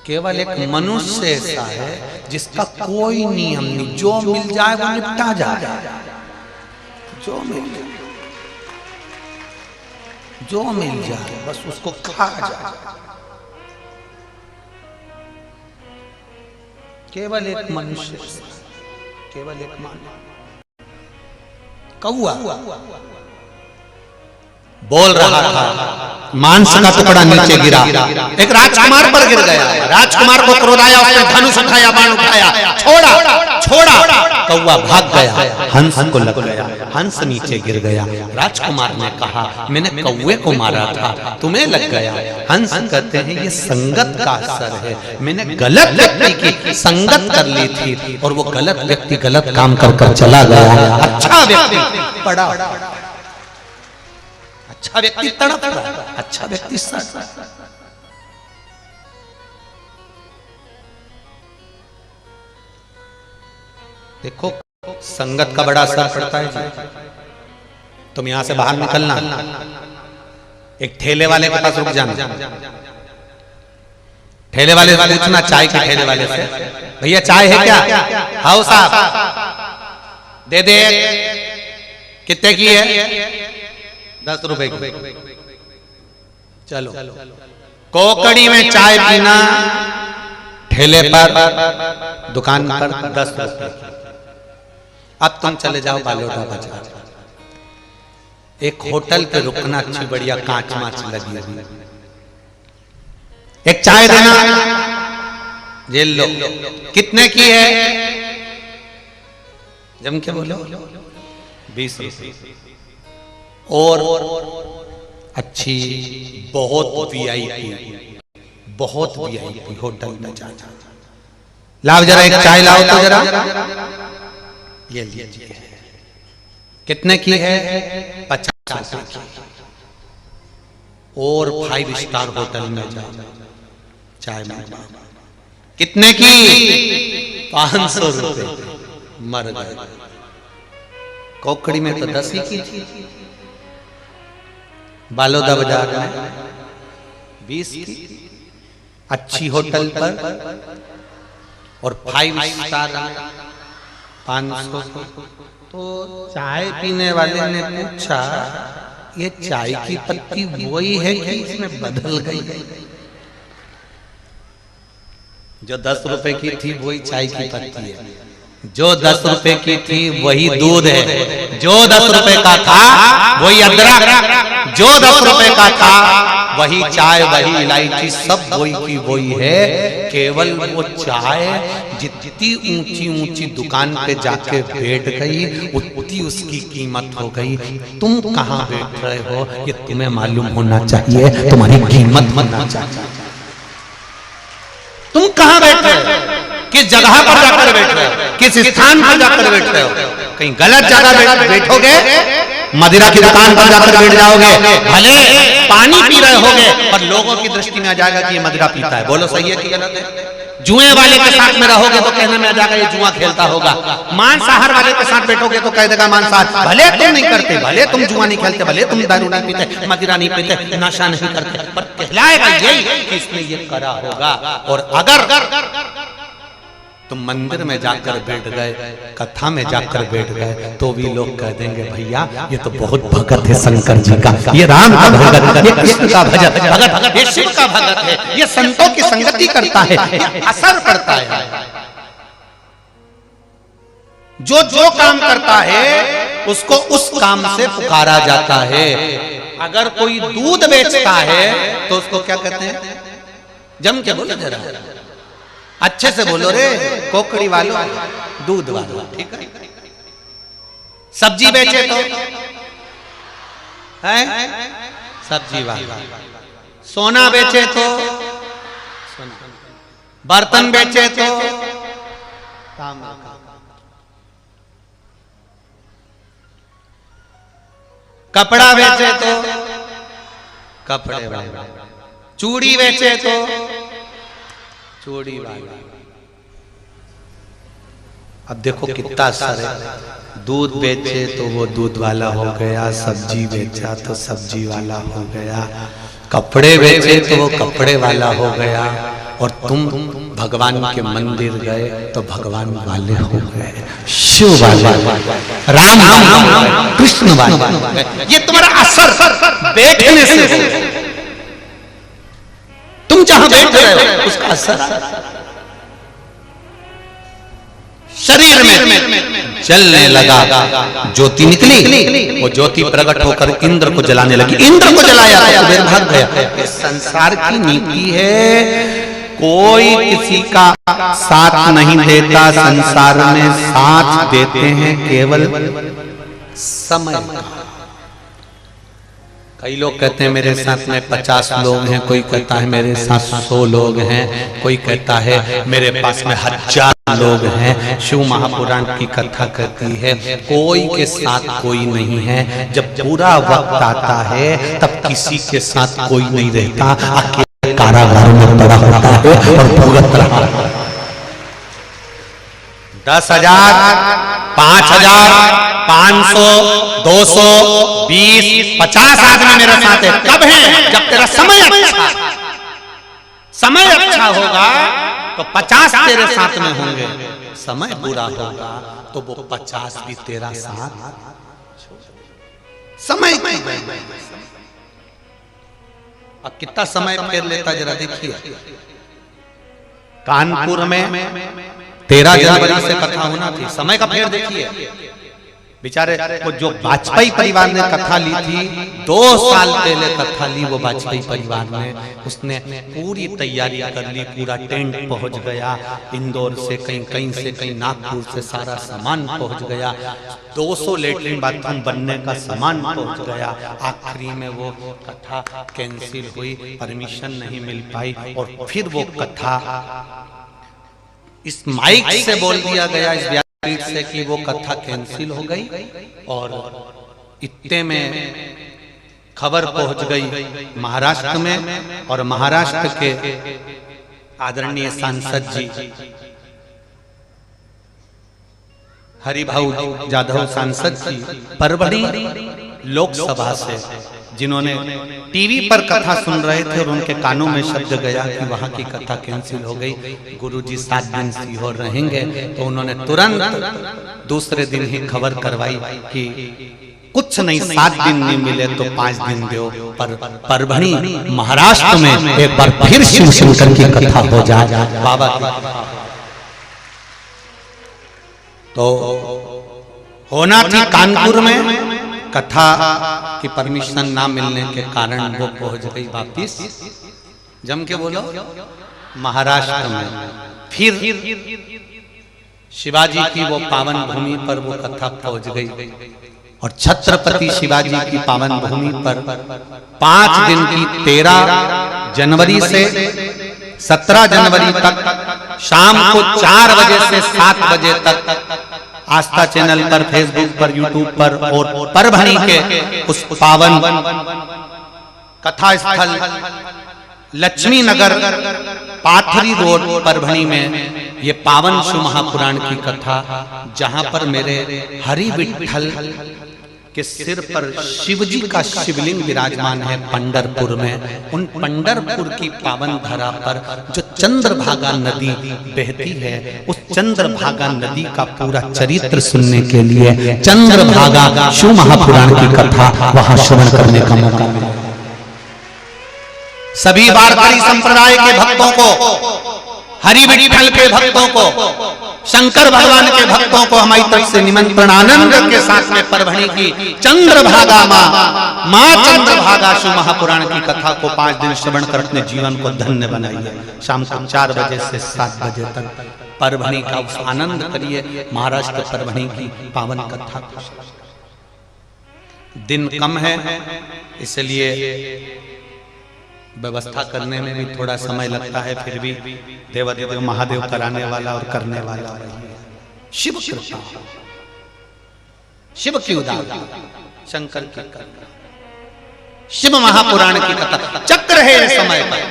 केवल एक मनुष्य ऐसा है जिसका कोई नियम नहीं, जो मिल जाए वो निपटा जाए, जो मिल जाए बस उसको खा जाए। केवल एक मनुष्य, केवल एक मानव। कौवा बोल रहा था, मांस का टुकड़ा नीचे गिरा, एक राजकुमार पर गिर गया। राजकुमार को क्रोध आया, उसने धनुष उठाया, बाण उठाया, छोड़ा छोड़ा, कौवा भाग गया, हंस को लग गया, हंस नीचे गिर गया। राजकुमार ने कहा मैंने कौवे को मारा था, तुम्हें लग गया। हंस कहते हैं ये संगत का असर है, मैंने गलत व्यक्ति की संगत कर ली थी और वो गलत व्यक्ति गलत काम कर चला गया। अच्छा व्यक्ति पड़ा, अच्छा व्यक्ति तड़प रहा, अच्छा व्यक्ति सड़। देखो संगत का बड़ा असर पड़ता है जी। तुम यहां से बाहर निकलना, एक ठेले वाले के पास रुक जाना, ठेले वाले से पूछना, चाय के ठेले वाले से, भैया चाय है क्या? हाउ साहब दे दे। कितने की है? 10 रुपए की। चलो कोकड़ी में चाय पीना, ठेले पर दुकान पर 10 रुपए। अब तुम चले जाओ बालोटा बाजार, एक होटल पे रुकना, अच्छी बढ़िया कांच माच लगी हुई, एक चाय देना, ये लो। कितने की है? जम के बोलो 20 रुपए। और अच्छी बहुत वीआईपी, बहुत वीआईपी होटल में जाना। लाओ जरा एक चाय लाओ तो जरा, ये लीजिए। कितने की है? 50 रुपए की। और 5 स्टार होटल में जाओ, चाय मांगो, कितने की? 500 रुपए। मर गए। कोकड़ी में तो 10 ही की थी, बालोदा बाजार में 20 की। अच्छी होटल पर और 5 स्टार 500। तो चाय पीने वाले ने पूछा, ये चाय की पत्ती वही है कि इसमें बदल गई? जो 10 रुपए की थी वही चाय की पत्ती है, जो 10 रुपए की थी वही दूध है, जो 10 रुपए का था वही अदरक, जो 10 रुपए का था वही चाय, वही इलायची, सब वही की वही है। केवल वो चाय जितनी ऊंची ऊंची दुकान पे जाके बैठ गई उतनी उसकी कीमत हो गई। तुम कहाँ बैठ रहे हो ये तुम्हें मालूम होना चाहिए, तुम्हारी कीमत होना चाहिए। तुम कहाँ बैठ रहे हो, किस जगह पर जाकर बैठ रहे हो, किस स्थान पर जाकर बैठ रहे हो? कहीं गलत जगह बैठोगे, मदिरा की दुकान पर जाकर बैठ जाओगे, भले पानी पी रहे होगे पर लोगों की दृष्टि में आ जाएगा कि ये मदिरा पीता है। बोलो सही है कि गलत है? जुए वाले के साथ में रहोगे तो कहने में आ जाएगा ये जुआ खेलता होगा। मांसाहार वाले के साथ बैठोगे तो कह देगा मांसाहार। भले तुम नहीं करते, भले तुम जुआ नहीं खेलते, भले तुम दारू नहीं पीते, मदिरा नहीं पीते, नशा नहीं करते, पर कहलाएगा यही कि इसने ये करा होगा। और अगर तुम मंदिर में जाकर बैठ गए, कथा में जाकर बैठ गए, तो भी लोग कह देंगे भैया ये तो बहुत भगत है शंकर जी का, ये राम का भगत है, ये कृष्ण का भगत, ये शिव का भगत है, ये संतों की संगति करता है, ये असर पड़ता है। जो जो काम करता है उसको उस काम से पुकारा जाता है। अगर कोई दूध बेचता है तो उसको क्या कहते हैं? जम के बोलो जरा, अच्छे से बोलो रे, कोकड़ी वालों, दूध वालों, ठीक है। सब्जी बेचे तो है सब्जी वाला, सोना बेचे तो सोना, बर्तन बेचे तो तांबा, कपड़ा बेचे तो कपड़े वाला, चूड़ी बेचे तो चूड़ी वाला। अब देखो कितना असर है। दूध बेचे तो वो दूध वाला हो गया, सब्जी बेचा तो सब्जी वाला हो गया, कपड़े बेचे तो वो कपड़े वाला हो गया, और तुम भगवान के मंदिर गए तो भगवान वाले हो गए, शिव वाले, राम कृष्ण वाले। ये तुम्हारा असर बैठने से, तुम जहां बैठ रहे हो उसका असर शरीर में जलने लगा। ज्योति निकली, वो ज्योति प्रकट होकर इंद्र को जलाने लगी, इंद्र को जलाया तो कुबेर भाग गया। संसार की नीति है, कोई किसी का साथ नहीं देता, संसार में साथ देते हैं केवल समय। कई लोग कहते हैं मेरे साथ में 50 लोग हैं, कोई कहता है मेरे साथ 100 लोग हैं, कोई कहता है मेरे पास में 1000 लोग हैं। शिव महापुराण की कथा कहती है कोई के साथ कोई नहीं है। जब पूरा वक्त आता है तब किसी के साथ कोई नहीं रहता, अकेले कारागार में पड़ा होता है और भुगत रहा। 10,000, 5,000, 500, 200, 20, 50 आदमी मेरे साथ है। कब है? जब तेरा समय अच्छा होगा तो 50 तेरे साथ में होंगे, समय बुरा होगा तो वो 50 भी तेरा साथ। समय अब कितना समय फेर लेता जरा देखिए। कानपुर में 13 जनवरी से कथा होना थी, समय का फेर देखिए। बेचारे वो जो वाजपेयी परिवार ने कथा ली थी, 2 साल पहले कथा ली वो वाजपेयी परिवार ने, उसने पूरी तैयारी कर ली, पूरा टेंट पहुंच गया, इंदौर से कहीं से कहीं नागपुर से सारा सामान पहुंच गया, 200 लेटरिन बाथरूम बनने का सामान पहुंच गया। आखिरी में वो कथा कैंसिल हुई, परमिशन नहीं मिल पाई, और फिर वो कथा इस माइक से बोल दिया गया, इस व्यासपीठ से, कि वो कथा कैंसिल हो गई। और इतने में खबर पहुंच गई महाराष्ट्र में, और महाराष्ट्र के आदरणीय सांसद जी हरिभाऊ जाधव सांसद जी परभणी लोकसभा से जिन्होंने टीवी पर कथा सुन रहे थे और उनके कानों में शब्द गया कि वहां की कथा कैंसिल हो गई, गुरुजी 7 दिन सीहोर रहेंगे, तो उन्होंने तुरंत दूसरे दिन ही खबर करवाई कि कुछ नहीं, 7 दिन नहीं मिले तो 5 दिन दो, पर परभणी महाराष्ट्र में एक बार फिर शिव शंकर की कथा हो जाए बाबा की। तो होना थी कानपुर में, कथा की परमिशन ना मिलने के कारण वो पहुंच गई वापिस, जम के बोलो, महाराष्ट्र में। फिर शिवाजी की वो पावन भूमि पर वो कथा पहुंच गई और छत्रपति शिवाजी की पावन भूमि पर 5 दिन की 13 जनवरी से 17 जनवरी तक शाम को 4 बजे से 7 बजे तक आस्था चैनल पर, फेसबुक पर, यूट्यूब पर और परभणी के उस पावन कथा स्थल लक्ष्मी नगर पाथरी रोड परभणी में ये पावन शिव महापुराण की कथा, जहां पर मेरे हरि विठल के सिर पर शिवजी का शिवलिंग विराजमान है पंढरपुर में, उन पंढरपुर की पावन धरा पर जो चंद्रभागा नदी बहती है, उस चंद्रभागा नदी का पूरा चरित्र सुनने के लिए चंद्रभागा शिव महापुराण की कथा वहां श्रवण करने का मौका मिला। सभी वारकरी संप्रदाय के भक्तों को, हरि विठल के भक्तों को, शंकर भगवान के भक्तों को हमारी तरफ से निमंत्रण आनंद के साथ में परभणी की चंद्रभागा माँ चंद्रभागा शिव महापुराण की कथा को 5 दिन श्रवण कर अपने जीवन को धन्य बनाइए। शाम को 4 बजे से 7 बजे तक परभणी का उस आनंद करिए, महाराष्ट्र परभणी की पावन कथा। दिन कम है इसलिए व्यवस्था करने में भी थोड़ा समय लगता है, फिर भी देवादिदेव महादेव कराने वाला और करने वाला शिव कृपा, शिव की उदारता, शंकर की कृपा, शिव महापुराण की कथा चक्र है समय पर,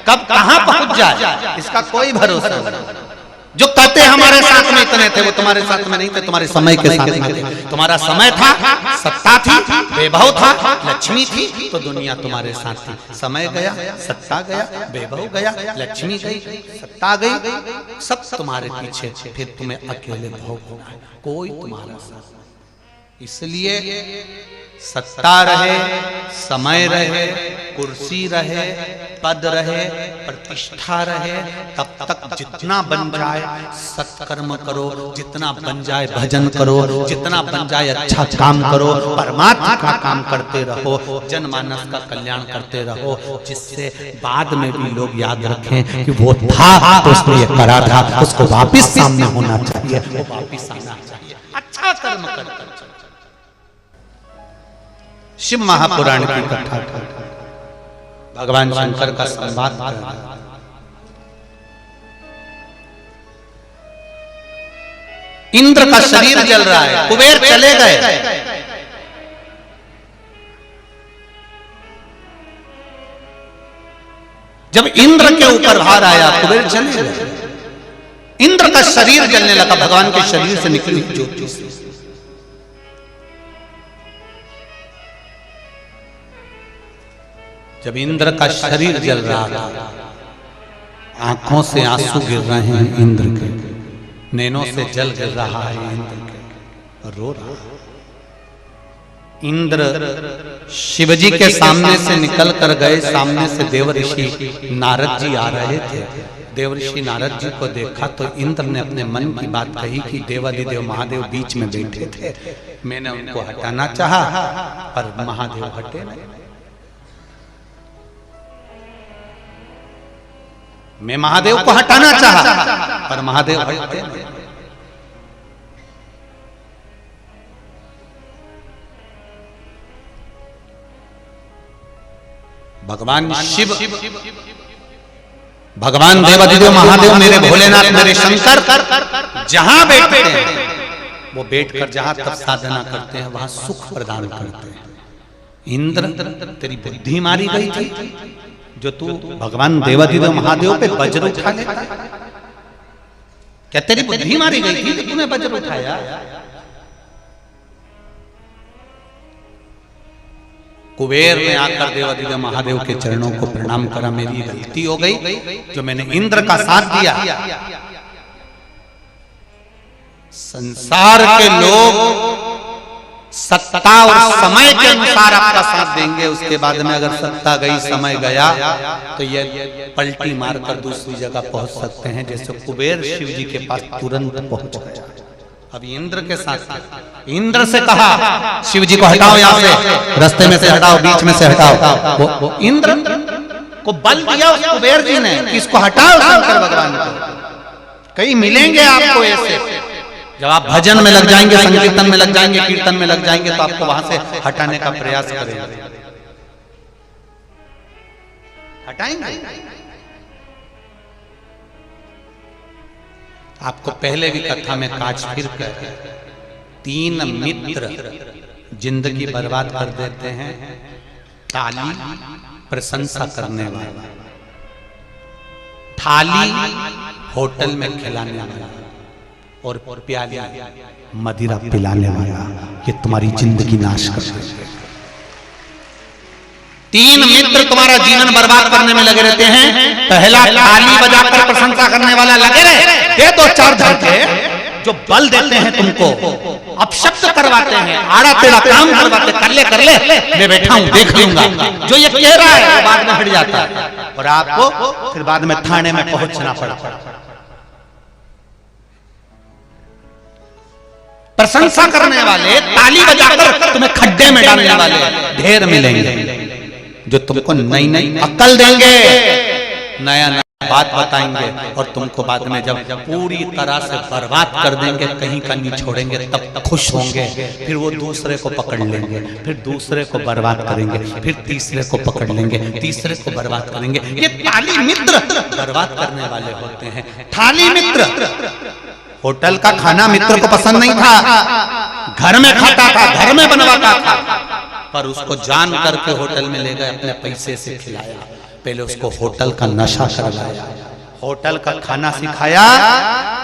कब कहां पहुंच जाए इसका कोई भरोसा नहीं। जो कहते हमारे साथ में इतने थे, वो तुम्हारे साथ में नहीं थे, तुम्हारे समय के साथ में थे। तुम्हारा समय था, सत्ता थी, वैभव था, लक्ष्मी थी, तो दुनिया तुम्हारे साथ थी। समय गया, सत्ता गया, वैभव गया, लक्ष्मी गई, सत्ता गई, सब तुम्हारे पीछे, फिर तुम्हें अकेले भोगना है, कोई तुम्हारा साथ। इसलिए सत्ता रहे, समय रहे, कुर्सी रहे, पद रहे, प्रतिष्ठा रहे, तब तक जितना बन जाए सत्कर्म करो, जितना बन जाए भजन करो, जितना बन जाए अच्छा काम करो, परमात्मा का काम करते रहो, जनमानस का कल्याण करते रहो, जिससे बाद में भी लोग याद रखें कि वो था तो उसने ये करा था, उसको वापिस सामने होना चाहिए, वो वापिस आना चाहिए, अच्छा कर्म करते। शिव महापुराण की कथा भगवान शंकर का संवाद कर रहा है। इंद्र का शरीर जल रहा है, कुबेर चले गए, जब इंद्र के ऊपर भार आया कुबेर चले गए, इंद्र का शरीर जलने लगा, भगवान के शरीर से निकली ज्योति से। जब इंद्र का शरीर जल रहा था, आंखों से आंसू गिर रहे हैं इंद्र के, नैनों से जल गिर रहा है इंद्र के, रो रहा है। इंद्र शिवजी के सामने से निकल कर गए, सामने से देव ऋषि नारद जी आ रहे थे। देव ऋषि नारद जी को देखा तो इंद्र ने अपने मन की बात कही कि देवादिदेव महादेव बीच में बैठे थे, मैंने उनको हटाना चाहा पर महादेव हटे नहीं। मैं महादेव को हटाना चाहा पर महादेव हटते नहीं। भगवान शिव, भगवान देवादिदेव महादेव, मेरे भोलेनाथ, मेरे शंकर जहां बैठते हैं वो बैठकर जहां तप साधना करते हैं वहां सुख प्रदान करते हैं। इंद्र तेरी बुद्धि मारी गई थी जो तू भगवान देवादिदेव महादेव पे वज्र उठा लेता, क्या तेरी बुद्धि मारी गई थी कि तूने वज्र उठाया? कुबेर ने आकर देवादिदेव महादेव के चरणों को प्रणाम करा, मेरी गलती हो गई जो मैंने इंद्र का साथ दिया। संसार के लोग सत्ता और समय के अनुसार आपका साथ देंगे, उसके बाद में अगर सत्ता गई समय गया तो ये पलटी मारकर दूसरी जगह पहुंच सकते हैं, जैसे कुबेर शिव जी के पास तुरंत पहुंच गया। अब इंद्र के साथ इंद्र से कहा शिव जी को हटाओ, यहाँ से रास्ते में से हटाओ, बीच में से हटाओ। वो इंद्र को बल दिया उस कुबेर जी ने कि इसको हटाओ शंकर भगवान को। कहीं मिलेंगे आपको ऐसे, जब आप भजन में लग जाएंगे, संकीर्तन में लग जाएंगे, कीर्तन में लग जाएंगे, तो आपको वहां से हटाने का प्रयास करेंगे, हटाएंगे। आपको पहले भी कथा में काज फिर कर, 3 मित्र जिंदगी बर्बाद कर देते हैं, ताली प्रशंसा करने वाला, थाली होटल में खिलाने वाला और प्याली मदिरा पिलाने वाला, ये तुम्हारी जिंदगी नाश कर देंगे। 3 मित्र तुम्हारा जीवन बर्बाद करने में लगे रहते हैं। पहला थाली बजाकर प्रशंसा करने वाला लगे रहे, ये 2-4 झटके जो बल देते हैं तुमको, अपशब्द करवाते हैं, आड़ा टेढ़ा काम करवाते, कर ले मैं बैठा हूं देख लूंगा, जो ये कह रहा है वो बाद में हट जाता है और आपको फिर बाद में थाने में पहुंचना पड़ता। प्रशंसा करने वाले, ताली बजाकर तुम्हें खड्डे में डालने वाले ढेर मिलेंगे, जो तुमको नई नई अक्ल देंगे, नया नया बात बताएंगे और तुमको बाद में जब पूरी तरह से बर्बाद कर देंगे, कहीं का नहीं छोड़ेंगे, तब खुश होंगे। फिर वो दूसरे को पकड़ लेंगे, फिर दूसरे को बर्बाद करेंगे, फिर तीसरे को पकड़ लेंगे, तीसरे को बर्बाद करेंगे। ये ताली मित्र बर्बाद करने वाले होते हैं। थाली मित्र, होटल का खाना मित्र को पसंद नहीं था, घर में खाता था, घर में बनवाता था, पर उसको जान करके होटल में ले गए, अपने पैसे से खिलाया। पहले उसको होटल का नशा करवाया, होटल का खाना सिखाया,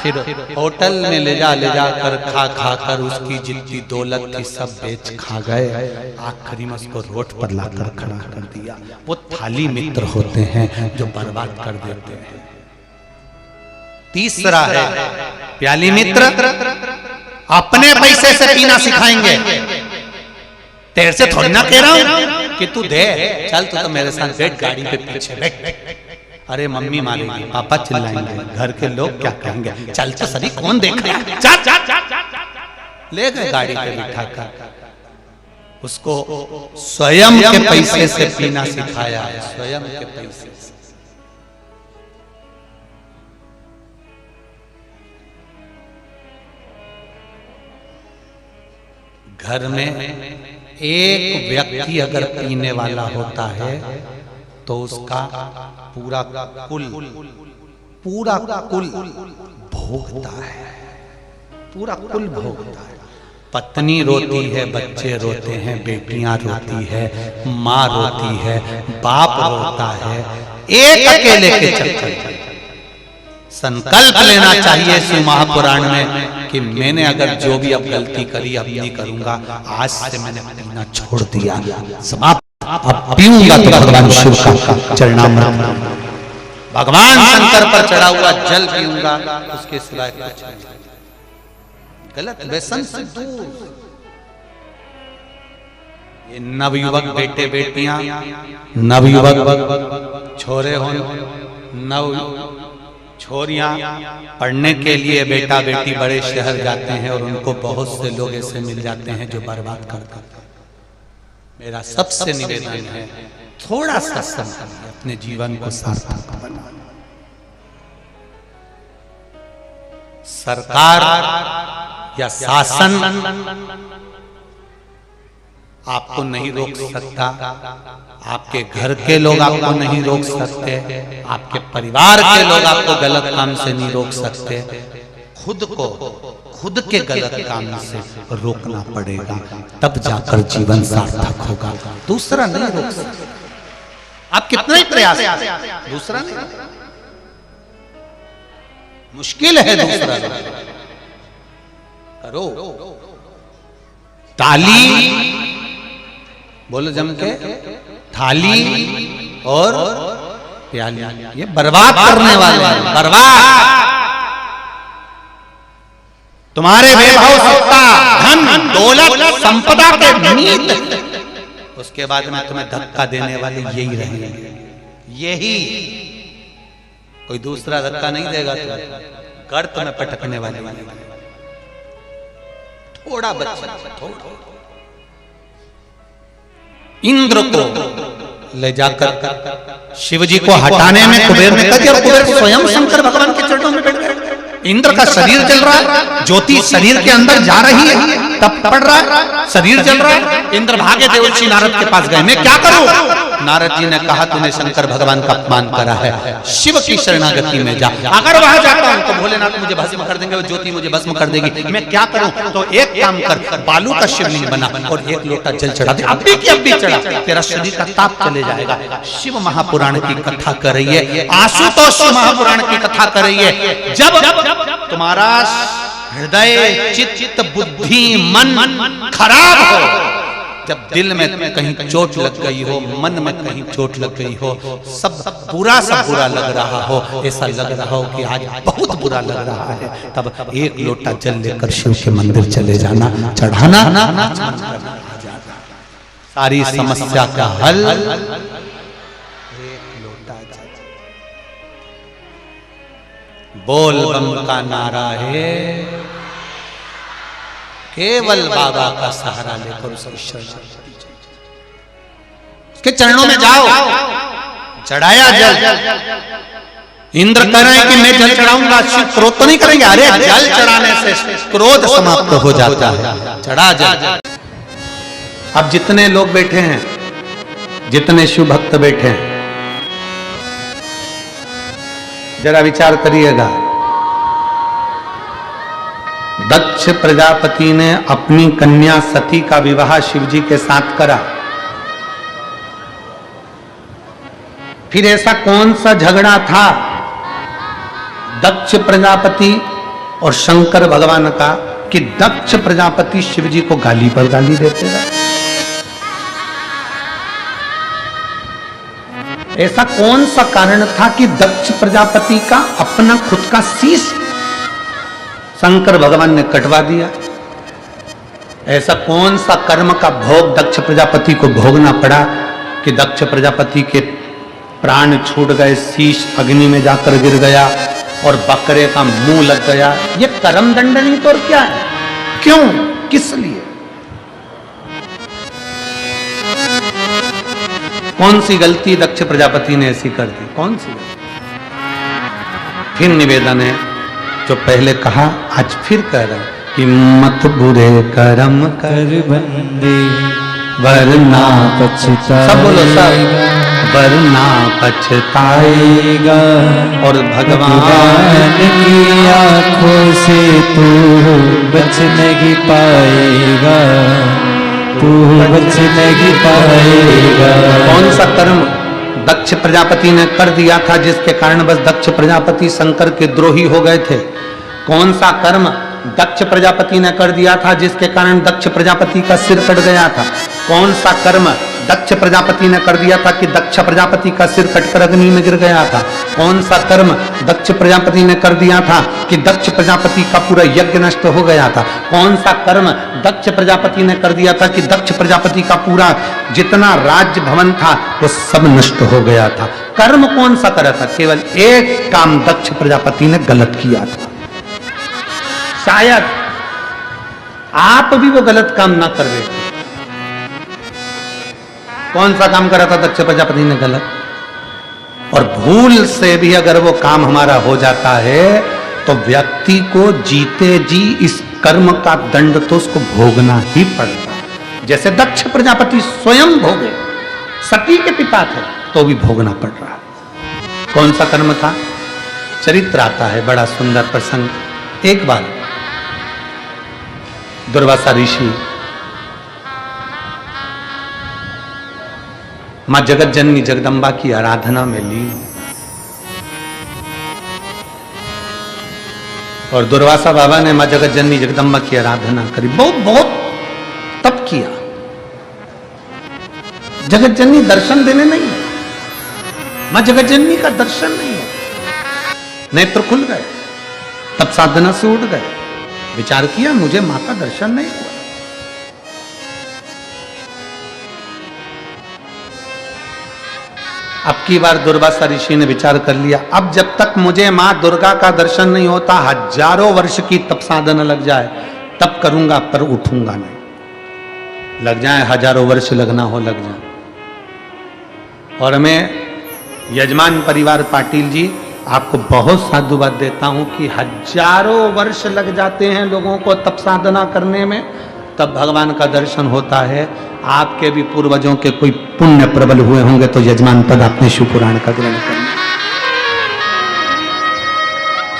फिर होटल में ले जा कर खा कर उसकी जितनी दौलत थी सब बेच खा गए। आखिरी में उसको रोड पर लाकर खड़ा कर दिया। वो थाली मित्र होते हैं जो बर्बाद कर देते हैं। तीसरा है प्याली मित्र, अपने पैसे से पीना सिखाएंगे। तेरे से थोड़ी ना कह रहा हूं कि तू दे, चल तू तो मेरे साथ बैठ, गाड़ी पे पीछे बैठ। अरे मम्मी मारेगी, पापा चिल्लाएंगे, घर के लोग क्या कहेंगे, चल तो सही, कौन देख रहा है, चल। ले गए गाड़ी पे बिठा कर, उसको स्वयं के पैसे से पीना सिखाया, स्वयं के पैसे से। घर में एक व्यक्ति अगर पीने वाला होता है तो उसका पूरा कुल भोगता है, पूरा कुल भोगता है। पत्नी रोती है, बच्चे रोते हैं, बेटियां रोती है, माँ रोती है, बाप रोता है, एक अकेले के चक्कर। संकल्प लेना चाहिए शिव महापुराण में कि मैंने अगर जो भी अब गलती करी अब नहीं करूंगा, आज से मैंने पीना छोड़ दिया, अब पीऊंगा तो भगवान शिव का चरणामृत, भगवान शंकर पर चढ़ा हुआ जल पीऊंगा, उसके सिवाय कुछ नहीं। गलत व्यसन से दूर। ये नवयुवक बेटे बेटियां, नवयुवक छोरे हो, नव छोरियां पढ़ने के लिए बेटा बेटी बड़े शहर जाते हैं और उनको बहुत से लोग ऐसे मिल जाते हैं जो बर्बाद कर देते हैं। मेरा सबसे निवेदन है, थोड़ा सा समय अपने जीवन को सार्थक बनाओ। सरकार या शासन आपको नहीं रोक सकता, आपके घर के लोग आपको नहीं रोक सकते, आपके परिवार के लोग आपको गलत काम से नहीं रोक सकते। खुद को खुद के गलत काम से रोकना पड़ेगा, तब जाकर जीवन सार्थक होगा। दूसरा नहीं रोक सकता। आप कितना ही प्रयास, दूसरा नहीं, मुश्किल है दूसरा करो। ताली बोलो जम के, थाली और प्याली, ये बर्बाद करने वाले हैं, बर्बाद। तुम्हारे वैभव, सत्ता, धन, दौलत, संपदा के नीत, उसके बाद में तुम्हें धक्का देने वाले यही रहेंगे, यही, कोई दूसरा धक्का नहीं देगा तुम्हें, गर्त में पटकने वाले। थोड़ा बच्चा, थोड़ा इंद्र को ले जाकर शिव जी को हटाने में कुबेर ने कहा, और कुबेर स्वयं शंकर भगवान के चरणों में बैठ गए। इंद्र का शरीर जल रहा है, ज्योति शरीर के अंदर जा रही है, तब पड़ रहा है, शरीर जल रहा है। इंद्र भागे देवर्षि नारद के पास गए, मैं क्या करूं? नारद जी ने कहा, तूने शंकर भगवान का अपमान करा है, शिव की शरणागति में जा। अगर वहां जाता हूं तो भोलेनाथ मुझे भस्म कर देंगे, वो ज्योति मुझे भस्म कर देगी, मैं क्या करूं? तो एक काम कर, बालू का शिवलिंग बना और एक लोटा जल चढ़ा दे, अभी की अभी चढ़ा, तेरा शरीर का ताप चले जाएगा। शिव महापुराण की कथा कर रही है, आशुतोष महापुराण की कथा कर रही है। जब तुम्हारा हृदय, चित्त, बुद्धि, मन खराब हो, जब दिल में कहीं चोट लग गई हो, मन में कहीं चोट लग गई हो, सब बुरा लग रहा हो, ऐसा लग रहा हो कि आज बहुत बुरा लग रहा है, तब एक लोटा जल लेकर शिव के मंदिर चले जाना, चढ़ाना, सारी समस्या का हल एक लोटा जल। बोल बम का नारा है, केवल बाबा का सहारा लेकर उसके चरणों में जाओ, चढ़ाया जल। इंद्र कह रहे हैं कि मैं जल चढ़ाऊंगा, शिव क्रोध तो नहीं करेंगे, अरे जल चढ़ाने से क्रोध समाप्त हो जाता है, चढ़ा जल। अब जितने लोग बैठे हैं, जितने शिव भक्त बैठे हैं, जरा विचार करिएगा। दक्ष प्रजापति ने अपनी कन्या सती का विवाह शिव जी के साथ करा, फिर ऐसा कौन सा झगड़ा था दक्ष प्रजापति और शंकर भगवान का कि दक्ष प्रजापति शिव जी को गाली पर गाली देते रहे? ऐसा कौन सा कारण था कि दक्ष प्रजापति का अपना खुद का शीश शंकर भगवान ने कटवा दिया? ऐसा कौन सा कर्म का भोग दक्ष प्रजापति को भोगना पड़ा कि दक्ष प्रजापति के प्राण छूट गए, शीश अग्नि में जाकर गिर गया और बकरे का मुंह लग गया? ये कर्म दंड नहीं तो और क्या है? क्यों, किस लिए? कौन सी गलती दक्ष प्रजापति ने ऐसी कर दी? कौन सी गलती? फिर निवेदन है, जो पहले कहा आज फिर कह रहा कि मत बुरे कर्म कर बंदे वरना पछताएगा, सब बोलो सब, वरना पछताएगा। और भगवान की आंखों से तू बच नहीं पाएगा, तू बच नहीं पाएगा। कौन सा कर्म दक्ष प्रजापति ने कर दिया था जिसके कारण बस दक्ष प्रजापति शंकर के द्रोही हो गए थे? कौन सा कर्म दक्ष प्रजापति ने कर दिया था जिसके कारण दक्ष प्रजापति का सिर कट गया था? कौन सा कर्म दक्ष प्रजापति ने कर दिया था कि दक्ष प्रजापति का सिर कटकर अग्नि में गिर गया था? कौन सा कर्म दक्ष प्रजापति ने कर दिया था कि दक्ष प्रजापति का पूरा यज्ञ नष्ट हो गया था? कौन सा कर्म दक्ष प्रजापति ने कर दिया था कि दक्ष प्रजापति का पूरा जितना राज्य भवन था वो सब नष्ट हो गया था? कर्म कौन सा करा था? केवल एक काम दक्ष प्रजापति ने गलत किया था। शायद आप भी वो गलत काम ना कर रहे थे। कौन सा काम करा था दक्ष प्रजापति ने गलत? और भूल से भी अगर वो काम हमारा हो जाता है तो व्यक्ति को जीते जी इस कर्म का दंड तो उसको भोगना ही पड़ता है। जैसे दक्ष प्रजापति स्वयं भोगे, सती के पिता थे तो भी भोगना पड़ रहा है। कौन सा कर्म था? चरित्र आता है, बड़ा सुंदर प्रसंग। एक बार दुर्वासा ऋषि मां जगत जननी जगदम्बा की आराधना में लीन, और दुर्वासा बाबा ने मां जगत जननी जगदम्बा की आराधना करी, बहुत बहुत तप किया। जगत जननी दर्शन देने नहीं है, मां जगत जननी का दर्शन नहीं है। नेत्र खुल गए, तब साधना से उठ गए, विचार किया मुझे मां का दर्शन नहीं हुआ। अब की बार दुर्वासा ऋषि ने विचार कर लिया, अब जब तक मुझे मां दुर्गा का दर्शन नहीं होता, हजारों वर्ष की तप साधना लग जाए तब करूंगा, पर उठूंगा नहीं। लग जाए हजारों वर्ष, लगना हो लग जाए। और मैं यजमान परिवार पाटिल जी आपको बहुत साधुवाद देता हूं कि हजारों वर्ष लग जाते हैं लोगों को तप साधना करने में, तब भगवान का दर्शन होता है। आपके भी पूर्वजों के कोई पुण्य प्रबल हुए होंगे तो यजमान पद आपने शिव पुराण का ग्रहण करना।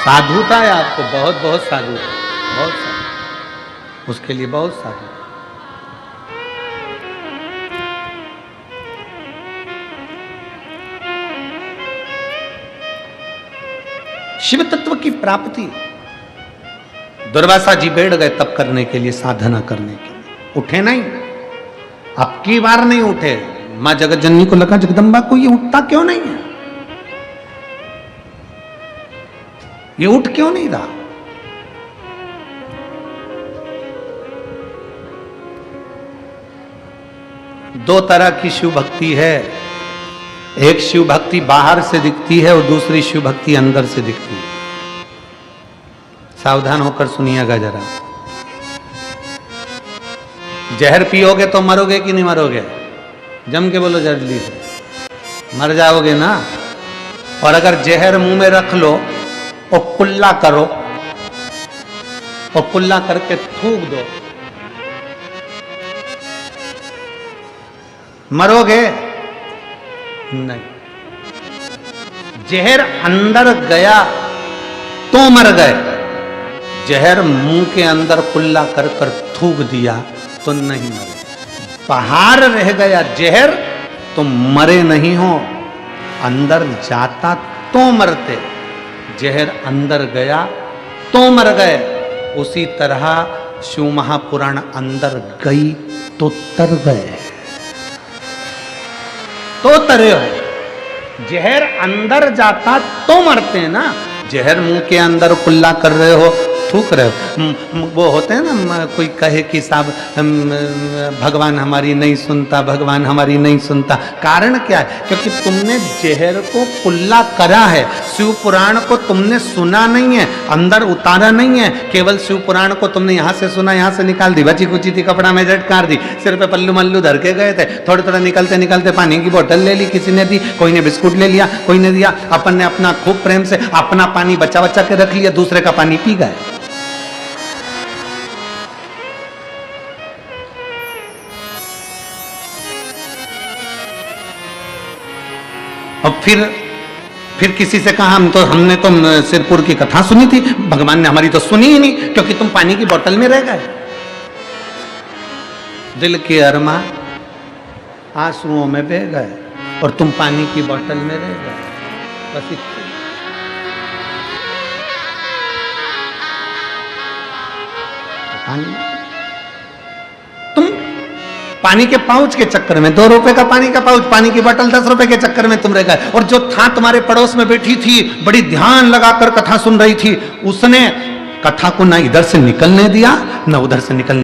साधुता है आपको, बहुत बहुत साधु, बहुत साधु, उसके लिए बहुत साधु। शिव तत्व की प्राप्ति, दुर्वासा जी बैठ गए तप करने के लिए, साधना करने के लिए, उठे नहीं। अब की बार नहीं उठे। मां जगत जननी को लगा जगदम्बा को ये उठता क्यों नहीं है, ये उठ क्यों नहीं रहा। दो तरह की शिव भक्ति है, एक शिव भक्ति बाहर से दिखती है और दूसरी शिव भक्ति अंदर से दिखती है। सावधान होकर सुनिएगा जरा। जहर पियोगे तो मरोगे कि नहीं मरोगे, जम के बोलो जल्दी से, मर जाओगे ना। और अगर जहर मुंह में रख लो और कुल्ला करो और कुल्ला करके थूक दो, मरोगे नहीं। जहर अंदर गया तो मर गए, जहर मुंह के अंदर कुल्ला कर कर थूक दिया तो नहीं मरे। बाहर रह गया जहर तो मरे नहीं हो, अंदर जाता तो मरते, जहर अंदर गया तो मर गए। उसी तरह शिव महापुराण अंदर गई तो तर गए, तो तरे हो। जहर अंदर जाता तो मरते ना, जहर मुंह के अंदर कुल्ला कर रहे हो, थूक रहे हो। वो होते हैं ना, कोई कहे कि साहब भगवान हमारी नहीं सुनता, भगवान हमारी नहीं सुनता। कारण क्या है, क्योंकि तुमने जहर को कुल्ला करा है, शिव पुराण को तुमने सुना नहीं है, अंदर उतारा नहीं है। केवल शिव पुराण को तुमने यहाँ से सुना, यहाँ से निकाल दी, बची कुची थी कपड़ा में झटकार दी, सिर पे पल्लू मल्लू धर के गए थे। थोड़ा थोड़ा निकलते निकलते पानी की बोतल ले ली, किसी ने दी, कोई ने बिस्कुट ले लिया, कोई ने दिया। अपन ने अपना खूब प्रेम से अपना पानी बचा बचा के रख लिया, दूसरे का पानी पी गए। और फिर किसी से कहा हमने तो सिरपुर की कथा सुनी थी, भगवान ने हमारी तो सुनी ही नहीं, क्योंकि तुम पानी की बोतल में रह गए। दिल के अरमा आंसुओं में बह गए और तुम पानी की बोतल में रह गए। बस तुम पानी के पाउच के चक्कर में, 2 रुपए का पानी का पाउच, पानी की बोतल 10 रुपए के चक्कर में तुम रह गए। और जो था तुम्हारे पड़ोस में बैठी थी, बड़ी ध्यान लगाकर कथा सुन रही थी, उसने कथा को ना इधर से निकलने दिया ना उधर से निकलने